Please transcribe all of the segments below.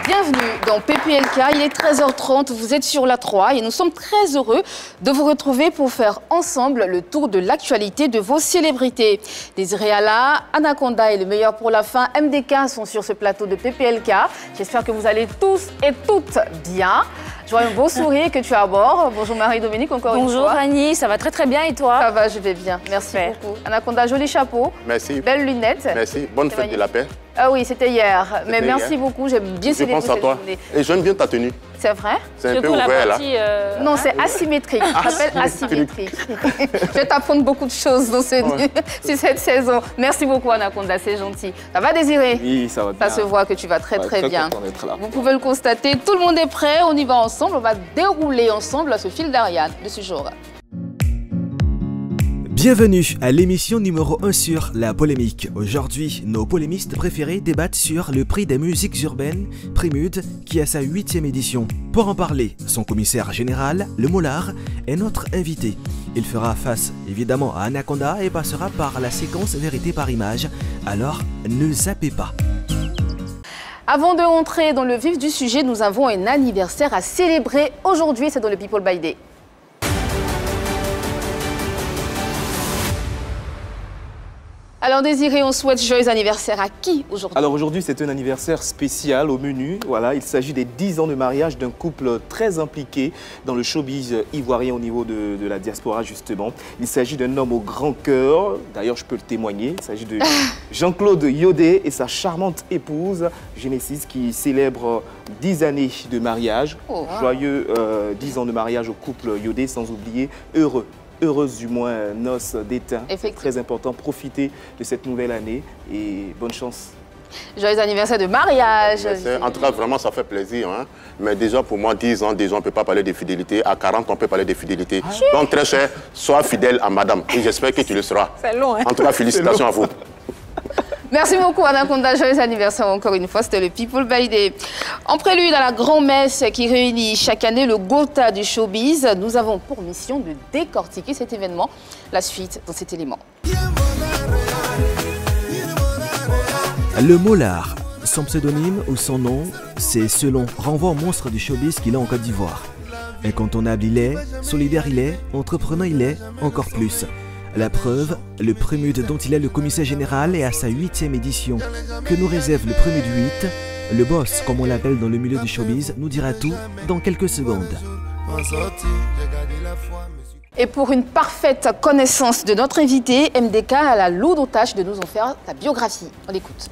Bienvenue dans PPLK, il est 13h30, vous êtes sur la 3 et nous sommes très heureux de vous retrouver pour faire ensemble le tour de l'actualité de vos célébrités. Désiré Allah, Anaconda et le meilleur pour la fin, MDK sont sur ce plateau de PPLK. J'espère que vous allez tous et toutes bien. Je vois un beau sourire que tu as à bord. Bonjour Marie-Dominique, encore une fois. Bonjour Annie, ça va très très bien et toi? Ça va, je vais bien. Merci beaucoup. Anaconda, joli chapeau. Merci. Belles lunettes. Merci. Bonne fête de la paix. Ah oui, c'était hier. Mais merci beaucoup, j'ai bien célébré cette journée. Et j'aime bien ta tenue. C'est vrai? C'est un peu ouvert là. Non, c'est asymétrique. Ça s'appelle asymétrique. Je vais t'apprendre beaucoup de choses dans sur cette saison. Merci beaucoup Anaconda, c'est gentil. Ça va Désiré? Oui, ça va bien. Ça se voit que tu vas très bien. Là. Vous pouvez le constater, tout le monde est prêt, on y va ensemble. On va dérouler ensemble ce fil d'Ariane de ce jour. Bienvenue à l'émission numéro 1 sur la polémique. Aujourd'hui, nos polémistes préférés débattent sur le prix des musiques urbaines, Prémude, qui a sa 8e édition. Pour en parler, son commissaire général, le Mollard, est notre invité. Il fera face évidemment à Anaconda et passera par la séquence vérité par image. Alors, ne zappez pas. Avant de rentrer dans le vif du sujet, nous avons un anniversaire à célébrer aujourd'hui, c'est dans le People by Day. Alors Désiré, on souhaite joyeux anniversaire à qui aujourd'hui? Alors aujourd'hui, c'est un anniversaire spécial au menu. Voilà, il s'agit des 10 ans de mariage d'un couple très impliqué dans le showbiz ivoirien au niveau de la diaspora justement. Il s'agit d'un homme au grand cœur, d'ailleurs je peux le témoigner. Il s'agit de Jean-Claude Yodé et sa charmante épouse Genesis qui célèbre 10 années de mariage. Oh, wow. Joyeux 10 ans de mariage au couple Yodé, sans oublier heureuse du moins, noces d'étain. Très important, profitez de cette nouvelle année et bonne chance. Joyeux anniversaire de mariage. En tout cas, vraiment, ça fait plaisir. Hein? Mais déjà, pour moi, 10 ans, déjà, on ne peut pas parler de fidélité. À 40, on peut parler de fidélité. Donc, très cher, sois fidèle à madame. Et j'espère que tu le seras. C'est long, hein? En tout cas, félicitations à vous. Merci beaucoup Anaconda, joyeux anniversaire encore une fois, c'était le People by Day. En prélude à la grand-messe qui réunit chaque année le Gotha du showbiz, nous avons pour mission de décortiquer cet événement. La suite dans cet élément. Le Mollard, son pseudonyme ou son nom, c'est selon renvoi au monstre du showbiz qu'il a en Côte d'Ivoire. Incontournable il est, solidaire il est, entreprenant il est, encore plus. La preuve, le Prémude dont il est le commissaire général est à sa 8e édition. Que nous réserve le Prémude 8? Le boss, comme on l'appelle dans le milieu du showbiz, nous dira tout dans quelques secondes. Et pour une parfaite connaissance de notre invité, MDK a la lourde tâche de nous en faire sa biographie. On l'écoute.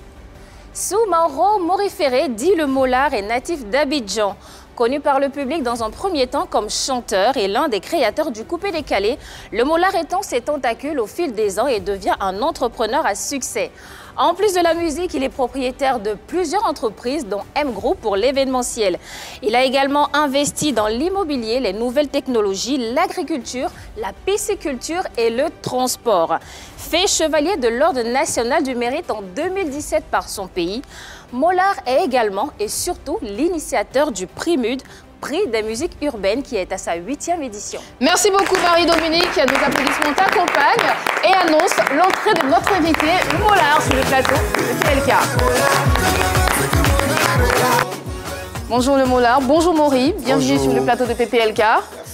Soumaoro Morifere, dit le Mollard, est natif d'Abidjan. Connu par le public dans un premier temps comme chanteur et l'un des créateurs du coupé-décalé, le Mollard étend ses tentacules au fil des ans et devient un entrepreneur à succès. En plus de la musique, il est propriétaire de plusieurs entreprises, dont M Group pour l'événementiel. Il a également investi dans l'immobilier, les nouvelles technologies, l'agriculture, la pisciculture et le transport. Fait chevalier de l'Ordre national du mérite en 2017 par son pays, Mollard est également et surtout l'initiateur du Prémude, prix des musiques urbaines qui est à sa 8e édition. Merci beaucoup Marie-Dominique, nos applaudissements t'accompagnent et annonce l'entrée de notre invité, le Mollard, sur le plateau de PLK. Bonjour le Mollard, bonjour Maury, bienvenue sur le plateau de PPLK.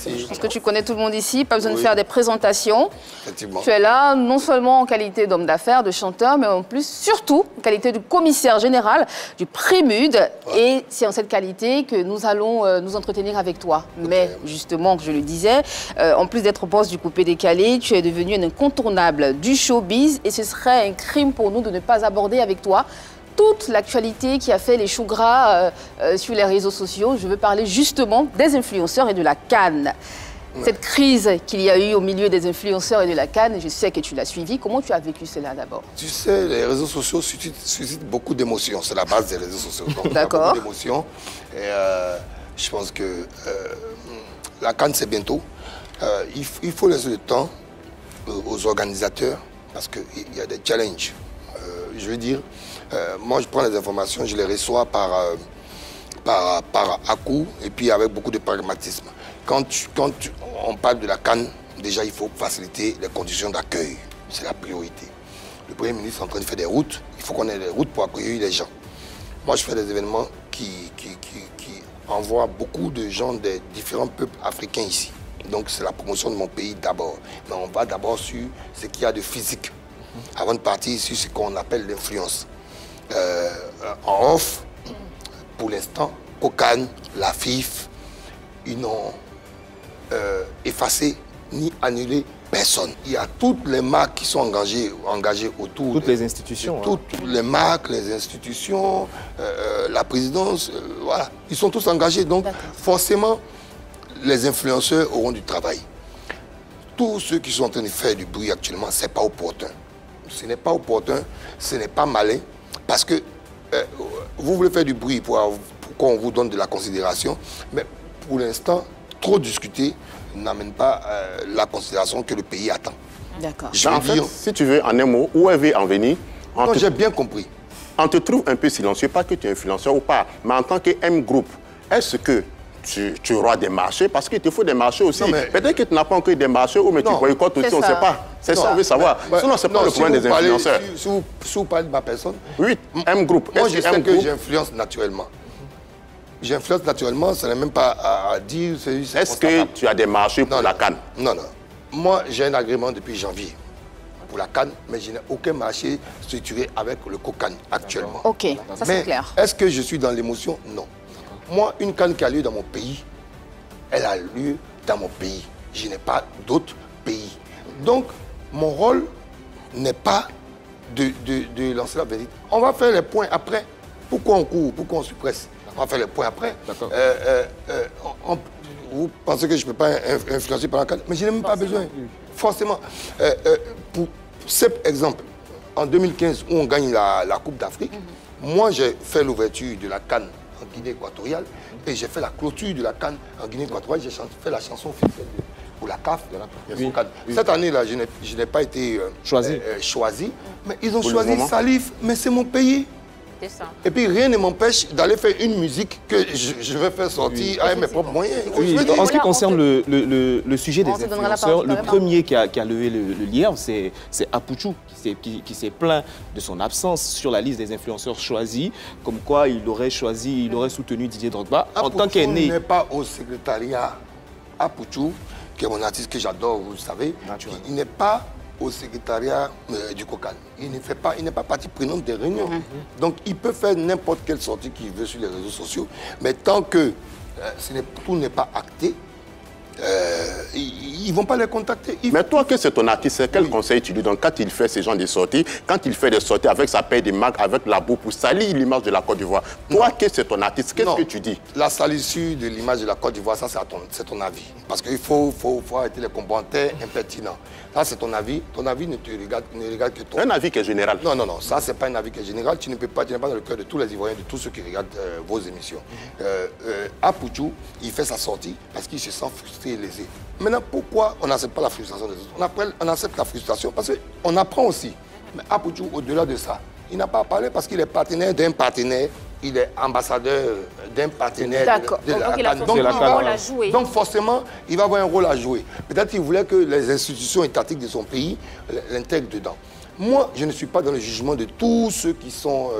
Je pense que tu connais tout le monde ici, pas besoin de faire des présentations. Tu es là non seulement en qualité d'homme d'affaires, de chanteur, mais en plus, surtout, en qualité de commissaire général du Prémude. Et c'est en cette qualité que nous allons nous entretenir avec toi. Mais justement, je le disais, en plus d'être boss du coupé-décalé, tu es devenu un incontournable du showbiz et ce serait un crime pour nous de ne pas aborder avec toi toute l'actualité qui a fait les choux gras sur les réseaux sociaux. Je veux parler justement des influenceurs et de la CAN. Cette crise qu'il y a eu au milieu des influenceurs et de la CAN, je sais que tu l'as suivi. Comment tu as vécu cela d'abord? Tu sais, les réseaux sociaux suscitent beaucoup d'émotions. C'est la base des réseaux sociaux. D'accord. Beaucoup d'émotions. Et je pense que la CAN, c'est bientôt. Il faut laisser le temps aux organisateurs parce qu'il y a des challenges. Je veux dire, moi, je prends les informations, je les reçois par à coup et puis avec beaucoup de pragmatisme. Quand on parle de la CAN, déjà, il faut faciliter les conditions d'accueil. C'est la priorité. Le Premier ministre est en train de faire des routes. Il faut qu'on ait des routes pour accueillir les gens. Moi, je fais des événements qui envoie beaucoup de gens des différents peuples africains ici. Donc c'est la promotion de mon pays d'abord. Mais on va d'abord sur ce qu'il y a de physique, avant de partir sur ce qu'on appelle l'influence. En off, pour l'instant, Kokan, la FIF, ils n'ont effacé ni annulé personne. Il y a toutes les marques qui sont engagées autour. Toutes les institutions. Toutes les marques, les institutions, la présidence, voilà. Ils sont tous engagés. Donc, forcément, les influenceurs auront du travail. Tous ceux qui sont en train de faire du bruit actuellement, ce n'est pas opportun. Ce n'est pas opportun, ce n'est pas malin, parce que vous voulez faire du bruit pour qu'on vous donne de la considération, mais pour l'instant, trop discuter n'amène pas la considération que le pays attend. D'accord. En fait, si tu veux, en un mot, où elle veut en venir? J'ai bien compris. On te trouve un peu silencieux, pas que tu es influenceur ou pas, mais en tant que M-Group, est-ce que tu auras des marchés? Parce qu'il te faut des marchés aussi. Peut-être que tu n'as pas encore des marchés, ou mais tu boycottes aussi, on ne sait pas. C'est ça, on veut savoir. Sinon, ce n'est pas le problème des influenceurs. Si vous parlez de ma personne, oui, M-Group. Moi, je sais que j'influence naturellement. J'influence naturellement, ce n'est même pas à dire... Est-ce que tu as des marchés pour la CAN? Non, non. Moi, j'ai un agrément depuis janvier pour la CAN, mais je n'ai aucun marché structuré avec le Kokan actuellement. Ok, ça c'est clair. Est-ce que je suis dans l'émotion? Non. Moi, une CAN qui a lieu dans mon pays, elle a lieu dans mon pays. Je n'ai pas d'autres pays. Donc, mon rôle n'est pas de lancer la visite. On va faire les points après. Pourquoi on court? Pourquoi on se presse? On va faire les points après. Vous pensez que je ne peux pas influencer par la CAN? Mais je n'ai même pas besoin. Forcément. Pour cet exemple, en 2015, où on gagne la Coupe d'Afrique, moi, j'ai fait l'ouverture de la CAN en Guinée équatoriale et j'ai fait la clôture de la CAN en Guinée équatoriale. J'ai fait la chanson officielle pour la CAF. Cette année-là, je n'ai pas été choisi. Mais ils ont choisi Salif, mais c'est mon pays. Ça. Et puis rien ne m'empêche d'aller faire une musique que je vais faire sortir avec mes propres moyens. Oui, en ce qui concerne le sujet des influenceurs, le premier qui a levé le lièvre, c'est Apouchou, qui s'est plaint de son absence sur la liste des influenceurs choisis, comme quoi il aurait soutenu Didier Drogba en tant qu'aîné. Il n'est pas au secrétariat. Apouchou, qui est mon artiste que j'adore, vous le savez, il n'est pas au secrétariat du Kokan. Il n'est pas partie prenante des réunions. Donc, il peut faire n'importe quelle sortie qu'il veut sur les réseaux sociaux, mais tant que tout n'est pas acté, ils ne vont pas les contacter. Mais toi, que c'est ton artiste, quel conseil tu lui donnes quand il fait ce genre de sorties, quand il fait des sorties avec sa paire de marques, avec la boue pour salir l'image de la Côte d'Ivoire? Toi, que c'est ton artiste, qu'est-ce que tu dis? La salissure de l'image de la Côte d'Ivoire, ça c'est ton avis. Parce qu'il faut arrêter les commentaires impertinents. Ça c'est ton avis. Ton avis ne regarde que toi. Un avis qui est général. Non, non, non. Ça c'est pas un avis qui est général. Tu n'es pas dans le cœur de tous les Ivoiriens, de tous ceux qui regardent vos émissions. Apouchou, il fait sa sortie parce qu'il se sent frustré et lésé. Maintenant, pourquoi on n'accepte pas la frustration des autres? On accepte la frustration parce qu'on apprend aussi. Mais Apouchou, au-delà de ça, il n'a pas à parler parce qu'il est partenaire d'un partenaire, il est ambassadeur d'un partenaire. D'accord. Donc il a forcément un rôle à jouer. Donc forcément, il va avoir un rôle à jouer. Peut-être qu'il voulait que les institutions étatiques de son pays l'intègrent dedans. Moi, je ne suis pas dans le jugement de tous ceux qui sont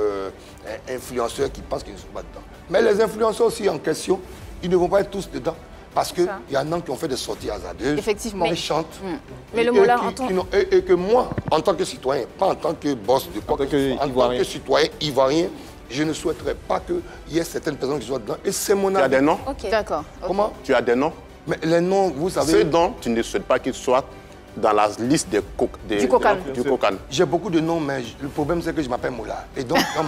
influenceurs qui pensent qu'ils ne sont pas dedans. Mais les influenceurs aussi en question, ils ne vont pas être tous dedans. Parce qu'il y en a qui ont fait des sorties hasardeuses, méchantes. Mais le mot-là, et que moi, en tant que citoyen, pas en tant que boss de quoi que ce soit, en tant que citoyen ivoirien, je ne souhaiterais pas qu'il y ait certaines personnes qui soient dedans. Et c'est mon avis. Tu as des noms? D'accord. Comment? Tu as des noms? Mais les noms, vous savez... Ceux dont tu ne souhaites pas qu'ils soient dans la liste du Kokan. J'ai beaucoup de noms, mais le problème c'est que je m'appelle Moula. Et donc, dans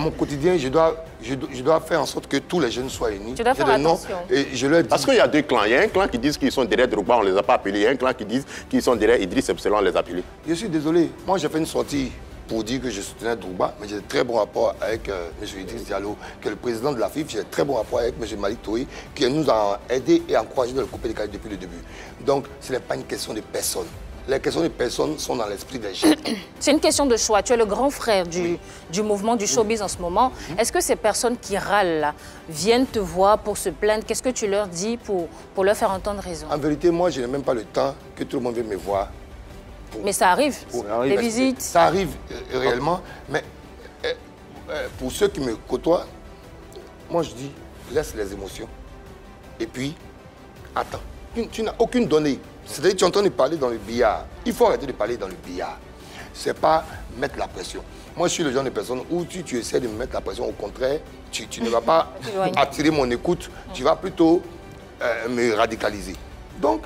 mon quotidien, je dois faire en sorte que tous les jeunes soient unis. Tu dois faire attention. Et je leur dis... Parce qu'il y a deux clans. Il y a un clan qui dit qu'ils sont derrière Drogba, on ne les a pas appelés. Il y a un clan qui dit qu'ils sont derrière Idriss Epselon, on les a appelés. Je suis désolé. Moi, j'ai fait une sortie pour dire que je soutenais Drogba, mais j'ai de très bons rapports avec M. Idriss Diallo, qui est le président de la FIF. J'ai de très bons rapports avec M. Malik Touré, qui nous a aidés et encouragés de le couper les calés depuis le début. Donc, ce n'est pas une question de personne. Les questions de personnes sont dans l'esprit des gens. C'est une question de choix. Tu es le grand frère du mouvement du showbiz en ce moment. Est-ce que ces personnes qui râlent là, viennent te voir pour se plaindre? Qu'est-ce que tu leur dis pour leur faire entendre raison? En vérité, moi, je n'ai même pas le temps que tout le monde vienne me voir. Mais ça arrive, des visites. Ça arrive réellement, mais pour ceux qui me côtoient, moi je dis, laisse les émotions. Et puis, attends. Tu n'as aucune donnée. C'est-à-dire que tu entends parler dans le billard. Il faut arrêter de parler dans le billard. C'est pas mettre la pression. Moi, je suis le genre de personne où tu essaies de me mettre la pression. Au contraire, tu ne vas pas attirer mon écoute. Tu vas plutôt me radicaliser. Donc,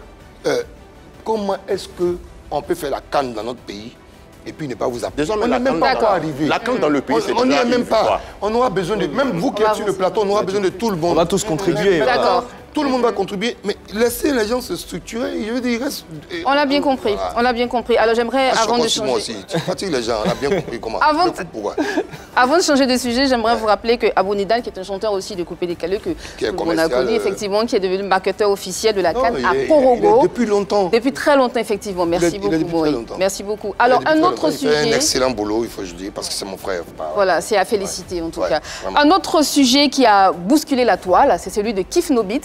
comment est-ce qu'on peut faire la canne dans notre pays et puis ne pas vous appeler? On n'est même pas arrivé. La canne dans le pays, c'est on n'y est même pas. On aura besoin de... Même vous qui êtes sur le plateau, on aura besoin de tout le monde. On va tous contribuer. D'accord. Tout le monde va contribuer, mais laissez les gens se structurer. Je veux dire, il reste... On l'a bien compris. Voilà. On l'a bien compris. Alors j'aimerais, avant de changer... Moi aussi, tu fatigues les gens, on a bien compris comment. Avant de changer de sujet, j'aimerais vous rappeler que Abou Nidal, qui est un chanteur aussi de Coupé Décalé, que on a connu, effectivement, qui est devenu marketeur officiel de la CAN à Porogo. Depuis longtemps. Depuis très longtemps, effectivement. Merci beaucoup. Merci beaucoup. Alors, un autre sujet... Il fait un excellent boulot, il faut que je dise, parce que c'est mon frère. Voilà, c'est à féliciter, en tout cas. Un autre sujet qui a bousculé la toile, c'est celui de Kif Nobit,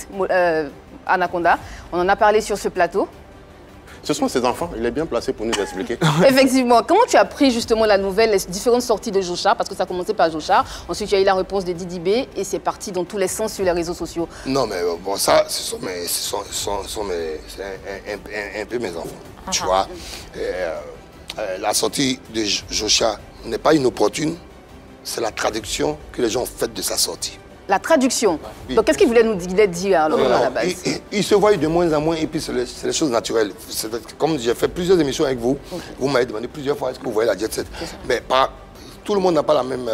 Anaconda. On en a parlé sur ce plateau. Ce sont ses enfants, il est bien placé pour nous expliquer. Effectivement. Comment tu as pris justement la nouvelle, les différentes sorties de Joshar? Parce que ça a commencé par Joshar, ensuite il y a eu la réponse de Didi B et c'est parti dans tous les sens sur les réseaux sociaux. Non mais bon, ça, c'est un peu mes enfants. Tu vois, la sortie de Joshar n'est pas inopportune, c'est la traduction que les gens ont faite de sa sortie. La traduction. Oui. Donc, qu'est-ce qu'il voulait nous dire alors, à la base? Il se voit de moins en moins et puis c'est les choses naturelles. Comme j'ai fait plusieurs émissions avec vous, vous m'avez demandé plusieurs fois est-ce que vous voyez la Jet Set. Mais pas, tout le monde n'a pas la même,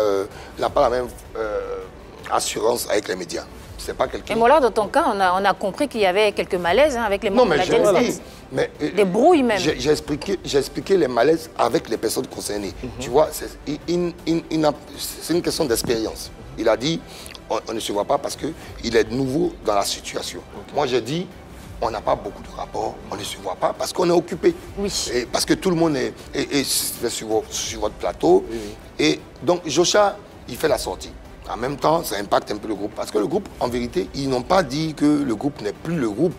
assurance avec les médias. C'est pas quelqu'un. Et moi, là, dans ton cas, on a compris qu'il y avait quelques malaises avec les membres de la Jet Set. Mais, des brouilles même. J'ai expliqué les malaises avec les personnes concernées. Tu vois, c'est une question d'expérience. Il a dit, on ne se voit pas parce qu'il est nouveau dans la situation. Moi, j'ai dit, on n'a pas beaucoup de rapports, on ne se voit pas parce qu'on est occupé. Oui. Et parce que tout le monde est sur votre plateau. Oui. Et donc, Joshar, il fait la sortie. En même temps, ça impacte un peu le groupe. Parce que le groupe, en vérité, ils n'ont pas dit que le groupe n'est plus le groupe.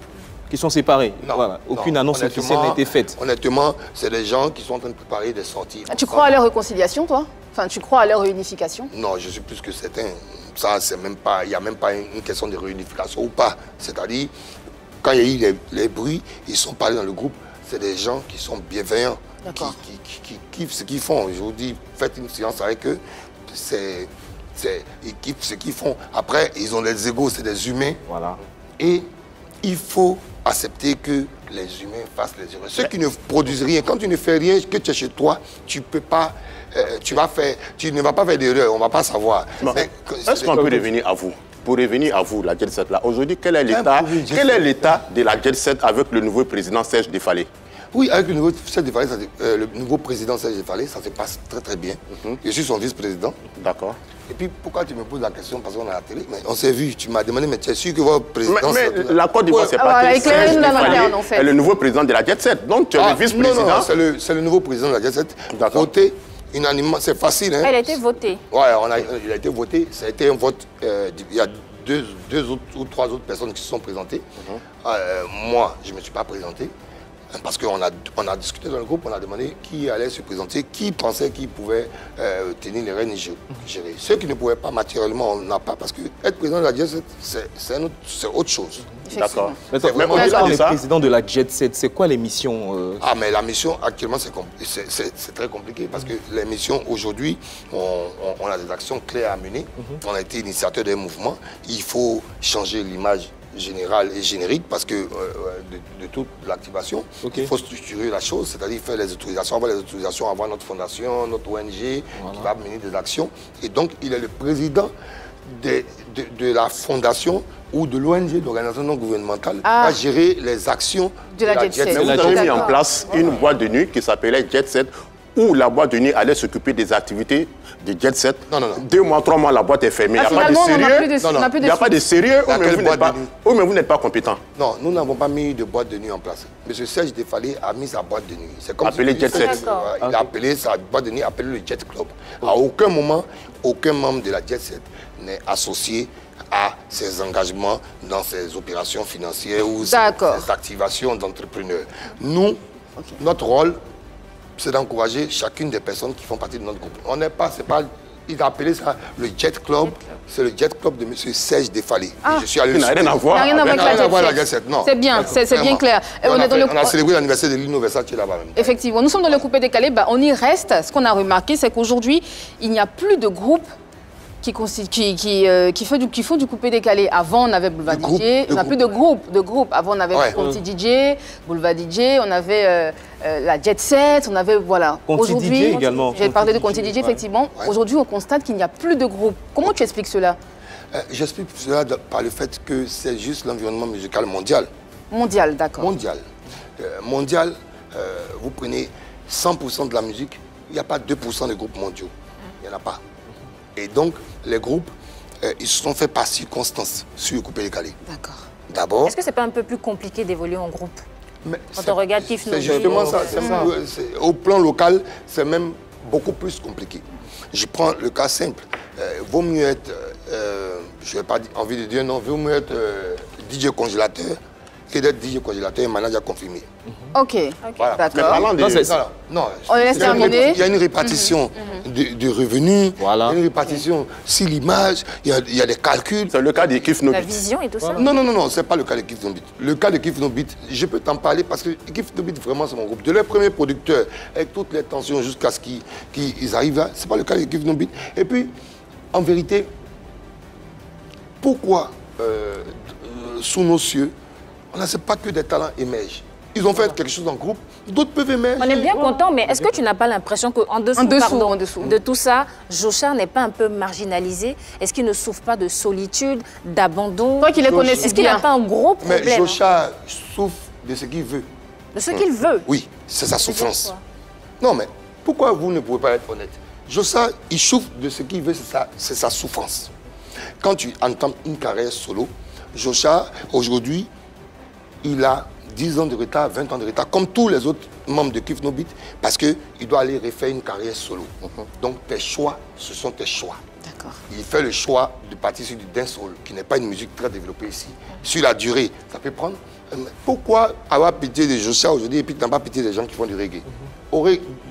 Qui sont séparés. Non, voilà. Aucune annonce officielle n'a été faite. Honnêtement, c'est des gens qui sont en train de préparer des sorties. Tu crois à leur réconciliation, toi? Enfin, tu crois à leur réunification? Non, je suis plus que certain. Ça, c'est même pas, il n'y a même pas une question de réunification ou pas. C'est-à-dire, quand il y a eu les bruits, ils sont parlés dans le groupe. C'est des gens qui sont bienveillants, qui kiffent ce qu'ils font. Je vous dis, faites une séance avec eux. Ils kiffent ce qu'ils font. Après, ils ont les égos, c'est des humains. Voilà. Et il faut accepter que les humains fassent les erreurs. Ceux qui ne produisent rien, quand tu ne fais rien, que tu es chez toi, tu peux pas, tu ne vas pas faire d'erreur, on ne va pas savoir. Est-ce qu'on peut revenir à vous? Pour revenir à vous, la Jet Set là, aujourd'hui, quel est l'état de la Jet Set avec le nouveau président Serge Defalé? Oui, avec le nouveau président Serge Defalé, ça se passe très très bien. Je suis son vice-président. D'accord. Et puis, pourquoi tu me poses la question? Parce qu'on est à la télé. Mais on s'est vu, tu m'as demandé, mais tu es sûr que votre président... Mais la Côte d'Ivoire, c'est pas Serge Defalé est le nouveau président de la Jet Set. Donc, tu es le vice-président. Non, c'est le nouveau président de la Jet Set. Voté unanimement, c'est facile. Hein. Elle a été votée. Oui, il a été voté. Ça a été un vote. Il y a deux ou trois autres personnes qui se sont présentées. Moi, je ne me suis pas présenté. Parce qu'on a discuté dans le groupe, on a demandé qui allait se présenter, qui pensait qu'il pouvait tenir les rênes gérées. Ceux qui ne pouvaient pas matériellement, on n'a pas, parce que être président de la Jet Set, c'est autre chose. D'accord. Mais au-delà des présidents de la Jet Set, c'est quoi les missions Ah, mais la mission, actuellement, c'est très compliqué, parce que les missions, aujourd'hui, on a des actions claires à mener. On a été initiateur d'un mouvement. Il faut changer l'image générale et générique parce que de toute l'activation, il faut structurer la chose, c'est-à-dire faire les autorisations, avoir les autorisations, avoir notre fondation, notre ONG qui va mener des actions. Et donc, il est le président de la fondation ou de l'ONG, d'organisation non gouvernementale, à gérer les actions de la Jet Set. Mais vous avez mis en place une boîte de nuit qui s'appelait Jet Set, où la boîte de nuit allait s'occuper des activités de Jet Set. Non. 2 mois, 3 mois, la boîte est fermée. Il n'y a pas de sérieux. Il n'y a pas de sérieux ou même vous n'êtes pas compétent. Non, nous n'avons pas mis de boîte de nuit en place. M. Serge Defalé a mis sa boîte de nuit. C'est comme appelé Jet Set. Il a appelé sa boîte de nuit, appelé le Jet Club. À aucun moment, aucun membre de la Jet Set n'est associé à ses engagements dans ses opérations financières ou ses activations d'entrepreneurs. Nous, notre rôle, c'est d'encourager chacune des personnes qui font partie de notre groupe. On n'est pas, c'est pas Ils appelaient ça le Jet Club. C'est le Jet Club de M. Serge Defalé. Je suis allé. Ça n'a rien à voir. Rien à voir avec la Jet Set. C'est bien, c'est bien clair. On a célébré l'anniversaire de Lino Versace là-bas. Effectivement, nous sommes dans le coupé décalé. Bah, on y reste. Ce qu'on a remarqué, c'est qu'aujourd'hui, il n'y a plus de groupe qui font du coupé décalé. Avant, on avait Boulevard DJ. On n'a plus de groupe. Avant, on avait Conti DJ, Boulevard DJ, on avait la Jet Set, on avait, voilà. Aujourd'hui, également. J'ai parlé de Conti DJ, effectivement. Aujourd'hui, on constate qu'il n'y a plus de groupe. Comment tu expliques cela? J'explique cela par le fait que c'est juste l'environnement musical mondial. Mondial, d'accord. Mondial, vous prenez 100% de la musique, il n'y a pas 2% de groupes mondiaux. Il n'y en a pas. Et donc, les groupes, ils se sont faits par circonstance sur le coupé décalé. D'accord. D'abord... Est-ce que c'est pas un peu plus compliqué d'évoluer en groupe? Quand on regarde Kif No Beat. C'est justement ça. Au plan local, c'est même beaucoup plus compliqué. Je prends le cas simple. Vaut mieux être, je n'ai pas envie de dire non, vaut mieux être DJ congélateur que d'être DJ congélateur et manager confirmé. Ok, voilà. D'accord. Non, on laisse terminer. Il y a une répartition de revenus, il y a une répartition sur l'image, il y a des calculs. C'est le cas de Kif No Beat. La vision et tout ça. Non, ce n'est pas le cas de Kif No Beat. Le cas de Kif No Beat, je peux t'en parler parce que Kif No Beat, vraiment, c'est mon groupe. De leur premier producteur, avec toutes les tensions jusqu'à ce qu'ils arrivent là, ce n'est pas le cas de Kif No Beat. Et puis, en vérité, pourquoi, sous nos cieux, on n'a pas que des talents émergent. Ils ont fait quelque chose en groupe, d'autres peuvent émerger. On est bien content, mais est-ce que tu n'as pas l'impression qu'en dessous, de tout ça, Joshar n'est pas un peu marginalisé? Est-ce qu'il ne souffre pas de solitude, d'abandon? Toi qui les connais, est-ce qu'il n'a pas un gros problème? Mais Joshar souffre de ce qu'il veut. De ce qu'il veut? Oui, c'est sa souffrance. Non, mais pourquoi vous ne pouvez pas être honnête? Joshar, il souffre de ce qu'il veut, c'est sa souffrance. Quand tu entends une carrière solo, Joshar, aujourd'hui, il a 10 ans de retard, 20 ans de retard, comme tous les autres membres de Kif No Beat, parce qu'il doit aller refaire une carrière solo. Donc tes choix, ce sont tes choix. D'accord. Il fait le choix de partir sur du dancehall, qui n'est pas une musique très développée ici. Sur la durée, ça peut prendre... Pourquoi avoir pitié des Joshar aujourd'hui et puis tu n'as pas pitié des gens qui font du reggae?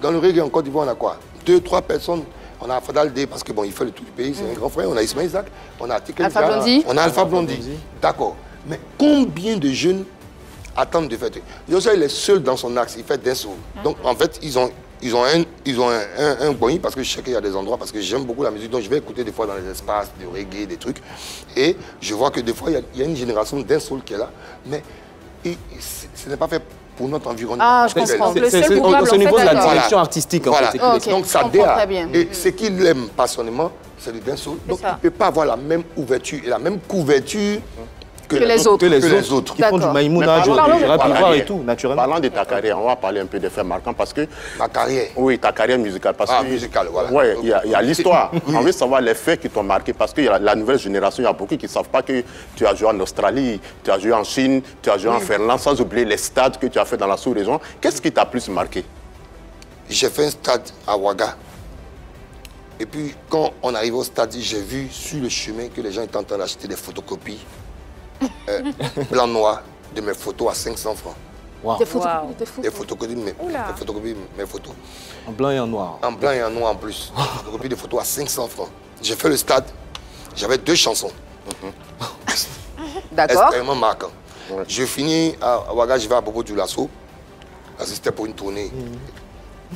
Dans le reggae en Côte d'Ivoire, on a quoi? 2-3 personnes. On a Fadal D, parce que bon, il fait le tour du pays, c'est un grand frère. On a Ismaël Isaac, on a Tikel Alpha Blondy. On a Alpha Blondy. D'accord. Mais combien de jeunes attendent de faire? Joshar, il est seul dans son axe, il fait dancehall. Donc en fait, ils ont un bon, parce que je sais qu'il y a des endroits, parce que j'aime beaucoup la musique, donc je vais écouter des fois dans les espaces de reggae, des trucs. Et je vois que des fois, il y a une génération de dancehall qui est là, mais ce n'est pas fait pour notre environnement. Ah, je comprends. C'est au niveau de la direction artistique, en fait. Donc ça dérape. Et ce qu'il aime passionnément, c'est le dancehall. Donc il ne peut pas avoir la même ouverture et la même couverture que les autres. Qui font du maïmouna, du rapivoire et tout, naturellement. Parlant de ta carrière, on va parler un peu des faits marquants parce que... Ma carrière? Oui, ta carrière musicale. Musicale, voilà. Oui, il y a l'histoire. On veut savoir les faits qui t'ont marqué parce que la nouvelle génération, il y a beaucoup qui ne savent pas que tu as joué en Australie, tu as joué en Chine, tu as joué en Finlande, sans oublier les stades que tu as fait dans la sous-région. Qu'est-ce qui t'a plus marqué? J'ai fait un stade à Ouaga. Et puis, quand on arrive au stade, j'ai vu sur le chemin que les gens étaient en train d'acheter des photocopies blanc-noir de mes photos à 500 francs. Wow. Des photocopies de mes photos. En blanc et en noir. En blanc et en noir en plus. Des photocopies de photos à 500 francs. J'ai fait le stade, j'avais 2 chansons. D'accord. Extrêmement marquant. Je finis à Ouaga, je vais à Bobo Dioulasso, parce que c'était pour une tournée.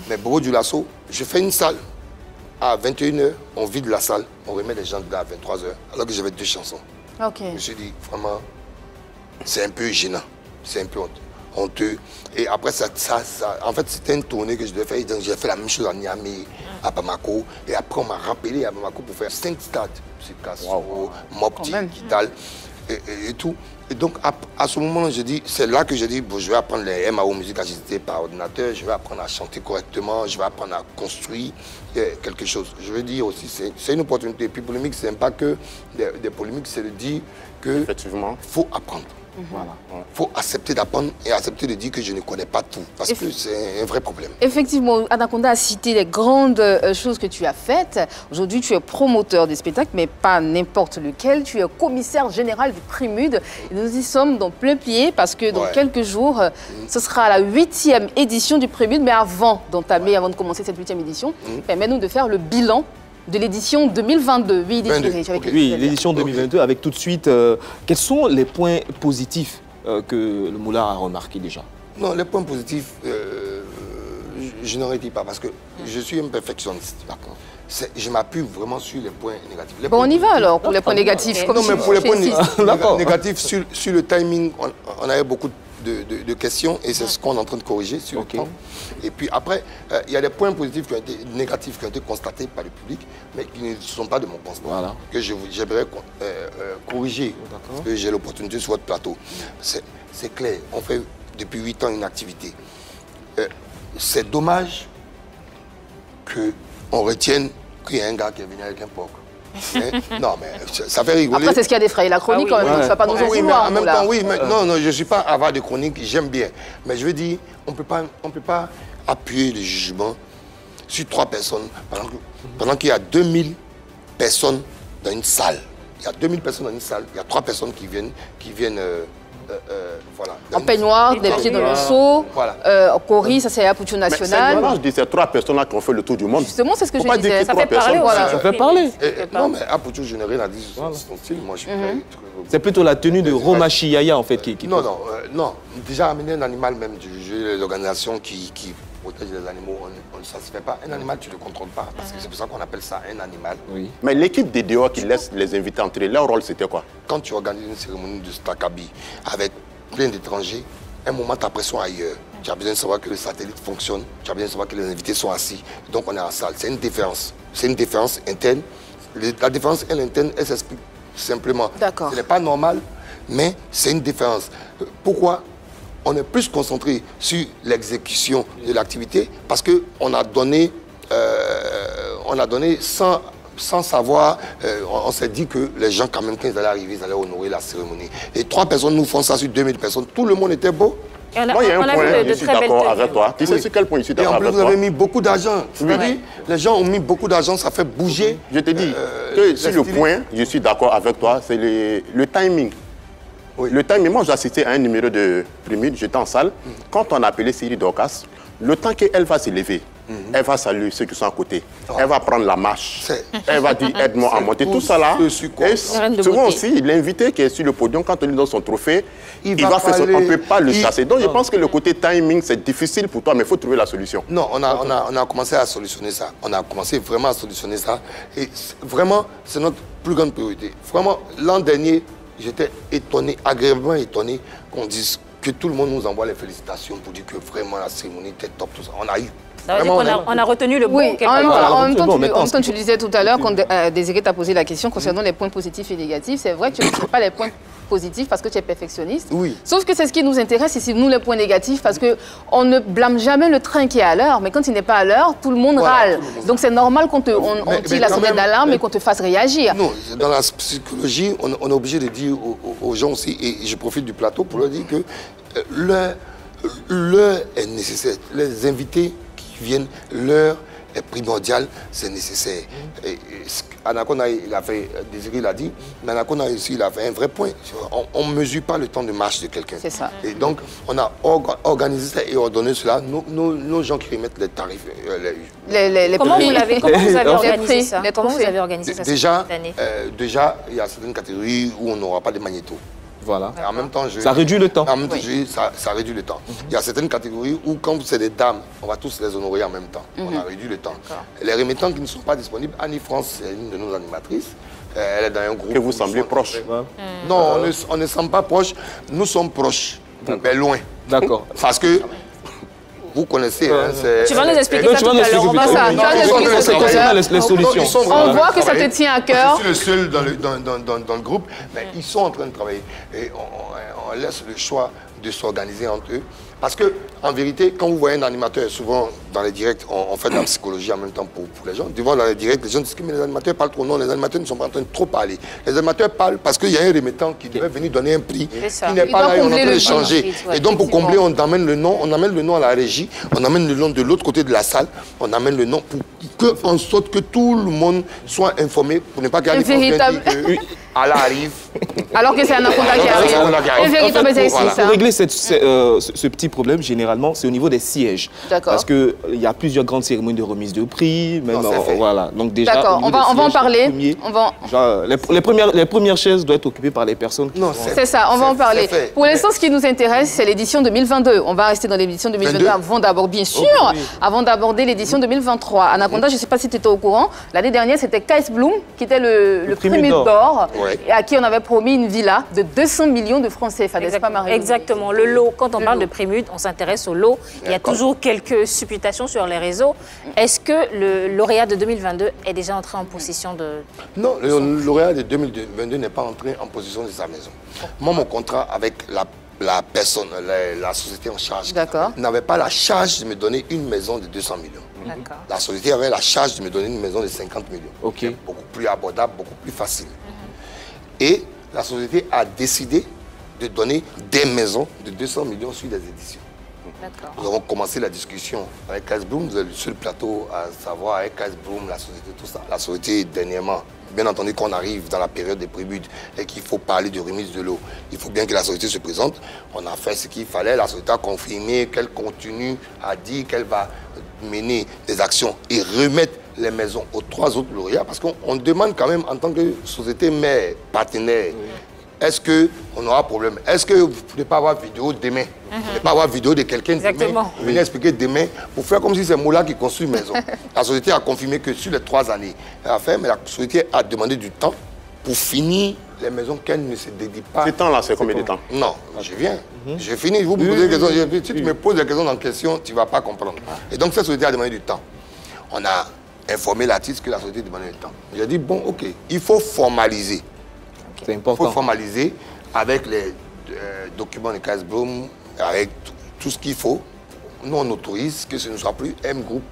Mais Bobo Dioulasso, je fais une salle. À 21 h, on vide la salle, on remet les gens là à 23 h, alors que j'avais 2 chansons. Je me suis dit, vraiment, c'est un peu gênant, c'est un peu honteux. Et après, en fait, c'était une tournée que je devais faire. Donc, j'ai fait la même chose à Niamey, à Bamako. Et après, on m'a rappelé à Bamako pour faire 5 stades. Picasso, Mopti, Kidal et tout. Et donc, à ce moment, c'est là que j'ai dit, bon, je vais apprendre les MAO, musique assistée par ordinateur, je vais apprendre à chanter correctement, je vais apprendre à construire quelque chose. Je veux dire aussi, c'est une opportunité. Et puis, polémique, ce n'est pas que des polémiques, c'est de dire qu'il faut apprendre. Voilà. Il faut accepter d'apprendre et accepter de dire que je ne connais pas tout, parce que c'est un vrai problème. Effectivement, Anaconda a cité les grandes choses que tu as faites. Aujourd'hui, tu es promoteur des spectacles, mais pas n'importe lequel. Tu es commissaire général du Prémude. Et nous y sommes dans plein pied, parce que dans quelques jours, ce sera la 8e édition du Prémude. Mais avant d'entamer, avant de commencer cette 8e édition, permets-nous de faire le bilan de l'édition 2022. Oui, oui, l'édition 2022, avec tout de suite, quels sont les points positifs que le Moulard a remarqué déjà? Non, les points positifs, je n'aurais dit pas, parce que je suis un perfectionniste. D'accord. Je m'appuie vraiment sur les points négatifs. Bon, on y va alors, pour les points négatifs. Non, mais pour les points négatifs, sur le timing, on avait beaucoup de questions et c'est ce qu'on est en train de corriger sur le temps. Et puis après, il y a des points positifs négatifs qui ont été constatés par le public, mais qui ne sont pas de mon constat, que j'aimerais corriger, parce que j'ai l'opportunité sur votre plateau. C'est clair, on fait depuis 8 ans une activité. C'est dommage qu'on retienne qu'il y a un gars qui est venu avec un porc. Non, mais ça fait rigoler. Après, c'est ce qui a défrayé la chronique quand même, donc ça ne va pas nous en vouloir. En même temps, oui, mais non, je ne suis pas avare de chronique, j'aime bien. Mais je veux dire, on ne peut pas appuyer le jugement sur 3 personnes pendant qu'il y a 2000 personnes dans une salle. Il y a 2000 personnes dans une salle, il y a 3 personnes qui viennent voilà. En peignoir, des pieds dans le seau, Cori, ça c'est la Poutou nationale. Je dis ces 3 personnes-là qui ont fait le tour du monde. Justement, c'est ce que je disais. Ça fait parler. Ça fait parler. Non, mais à Poutou, je n'ai rien à dire sur son style. Moi, je suis c'est plutôt la tenue de Roma Chiaya, en fait, qui non. Déjà, amener un animal, même, les organisations qui protègent les animaux, ça ne se fait pas. Un animal, tu ne le contrôles pas. Parce que c'est pour ça qu'on appelle ça un animal. Oui. Mais l'équipe des DO qui laisse les invités entrer, leur rôle, c'était quoi? Quand tu organises une cérémonie de Stakabi avec plein d'étrangers, un moment, ta pression ailleurs. Tu as besoin de savoir que le satellite fonctionne. Tu as besoin de savoir que les invités sont assis. Donc, on est en salle. C'est une différence. C'est une différence interne. La différence interne, elle s'explique simplement. D'accord. Ce n'est pas normal, mais c'est une différence. Pourquoi? On est plus concentré sur l'exécution de l'activité parce qu'on a donné, sans savoir, on s'est dit que les gens, quand même, quand ils allaient arriver, ils allaient honorer la cérémonie. Et 3 personnes nous font ça sur 2000 personnes. Tout le monde était beau. Moi, il y a un point, je suis d'accord avec toi. Tu sais sur quel point je suis d'accord avec toi? Et en plus, vous avez mis beaucoup d'argent. Les gens ont mis beaucoup d'argent, ça fait bouger. Je te dis que sur le point, je suis d'accord avec toi, c'est le timing. Oui. Le timing, moi j'ai assisté à un numéro de Primide, j'étais en salle. Quand on a appelé Siri Dorcas, le temps qu'elle va se lever, elle va saluer ceux qui sont à côté. Elle va prendre la marche. Elle va dire aide-moi à monter. Tout ça là. Et souvent aussi, l'invité qui est sur le podium, quand on lui donne son trophée, il va faire on ne peut pas le chasser. Donc je pense que le côté timing, c'est difficile pour toi, mais il faut trouver la solution. Non, on a commencé à solutionner ça. On a commencé vraiment à solutionner ça. Et vraiment, c'est notre plus grande priorité. Vraiment, l'an dernier, j'étais étonné, agréablement étonné qu'on dise que tout le monde nous envoie les félicitations pour dire que vraiment la cérémonie était top, tout ça. On a eu. On a retenu le bon. Oui, en même temps, tu disais tout à l'heure, quand Désiré t'a posé la question concernant les points positifs et négatifs, c'est vrai que tu ne sais pas les points positifs parce que tu es perfectionniste. Oui. Sauf que c'est ce qui nous intéresse ici, nous, les points négatifs, parce qu'on ne blâme jamais le train qui est à l'heure, mais quand il n'est pas à l'heure, tout le monde râle. Donc c'est normal qu'on tire la sonnette d'alarme et qu'on te fasse réagir. Non, dans la psychologie, on est obligé de dire aux gens aussi, et je profite du plateau pour leur dire que l'heure est nécessaire. Les invités qui viennent, l'heure est primordiale, c'est nécessaire. Anaconda, il a fait, Désiré l'a dit, mais Anaconda aussi, il a fait un vrai point. On ne mesure pas le temps de marche de quelqu'un. C'est ça. Et donc, on a organisé ça et ordonné cela. Nos gens qui remettent les tarifs. Comment vous avez organisé ça? Comment vous avez organisé ça déjà, il y a certaines catégories où on n'aura pas de magnéto. Voilà. En même temps, ça réduit le temps. En même temps, ça réduit le temps. Il y a certaines catégories où, quand c'est des dames, on va tous les honorer en même temps. On a réduit le temps. Les remettants qui ne sont pas disponibles, Annie France, c'est une de nos animatrices. Elle est dans un groupe. Que vous semblez proche. Non, on ne semble pas proche. Nous sommes proches, mais loin. D'accord. Parce que vous connaissez. Tu vas nous expliquer ça tout à l'heure. On va ça. Tu vas nous expliquer les solutions. On voit que ça te tient à cœur. Je suis le seul dans le groupe, mais ils sont en train de travailler. Et on laisse le choix de s'organiser entre eux. Parce que, en vérité, quand vous voyez un animateur, souvent dans les directs, on fait de la psychologie en même temps pour les gens. Devant dans les directs, les gens disent que mais les animateurs parlent trop. Non, les animateurs ne sont pas en train de trop parler. Les animateurs parlent parce qu'il y a un remettant qui devait venir donner un prix, qui n'est pas là et on est en train de changer. Et donc, pour combler, on amène le nom à la régie, on amène le nom de l'autre côté de la salle, on amène le nom pour en sorte que tout le monde soit informé, pour ne pas garder véritable. Allah arrive. Alors que c'est Anaconda qui arrive. Un véritable exercice. Pour régler ce petit problème, généralement, c'est au niveau des sièges. D'accord. Parce qu'il y a plusieurs grandes cérémonies de remise de prix. Même, voilà. Donc déjà, d'accord, on va en parler. Les premières chaises doivent être occupées par les personnes qui c'est ça, on va en parler. Pour l'instant, ce qui nous intéresse, c'est l'édition 2022. On va rester dans l'édition 2022 avant d'aborder, bien sûr, avant d'aborder l'édition 2023. Anaconda, je ne sais pas si tu étais au courant, l'année dernière, c'était Kais Bloom qui était le premier d'or, et à qui on avait promis une villa de 200 millions de francs CFA, n'est-ce pas, Marie? Exactement, le lot. Quand on parle de Prémud, on s'intéresse au lot. Il y a toujours quelques supputations sur les réseaux. Est-ce que le lauréat de 2022 est déjà entré en possession de... Non, le lauréat de 2022 n'est pas entré en possession de sa maison. Moi, mon contrat avec la personne, la société en charge, n'avait pas la charge de me donner une maison de 200 millions. La société avait la charge de me donner une maison de 50 millions. Beaucoup plus abordable, beaucoup plus facile. Et la société a décidé de donner des maisons de 200 millions sur des éditions. Nous avons commencé la discussion avec Kais Bloom, vous êtes le seul plateau à savoir avec Kais Bloom, la société, tout ça. La société, dernièrement, bien entendu qu'on arrive dans la période des prébudes et qu'il faut parler de remise de l'eau. Il faut bien que la société se présente. On a fait ce qu'il fallait. La société a confirmé qu'elle continue à dire qu'elle va mener des actions et remettre les maisons aux 3 autres lauréats. Parce qu'on demande quand même en tant que société mère, partenaire, est-ce qu'on aura problème? Est-ce que vous ne pouvez pas avoir vidéo demain? Vous ne pouvez pas avoir vidéo de quelqu'un demain? Vous venez expliquer demain pour faire comme si c'est Moula qui construit une maison. La société a confirmé que sur les 3 années, elle a fait, mais la société a demandé du temps pour finir les maisons qu'elle ne se dédie pas. Ce temps-là, c'est combien de temps? Non, je viens. J'ai fini. Vous me posez des questions. Si tu me poses des questions en question, tu ne vas pas comprendre. Et donc, cette société a demandé du temps. On a informé l'artiste que la société demandait du temps. J'ai dit, bon, OK, il faut formaliser. C'est important. Il faut formaliser avec les documents de Kais Bloom, avec tout ce qu'il faut. Nous, on autorise que ce ne soit plus M Group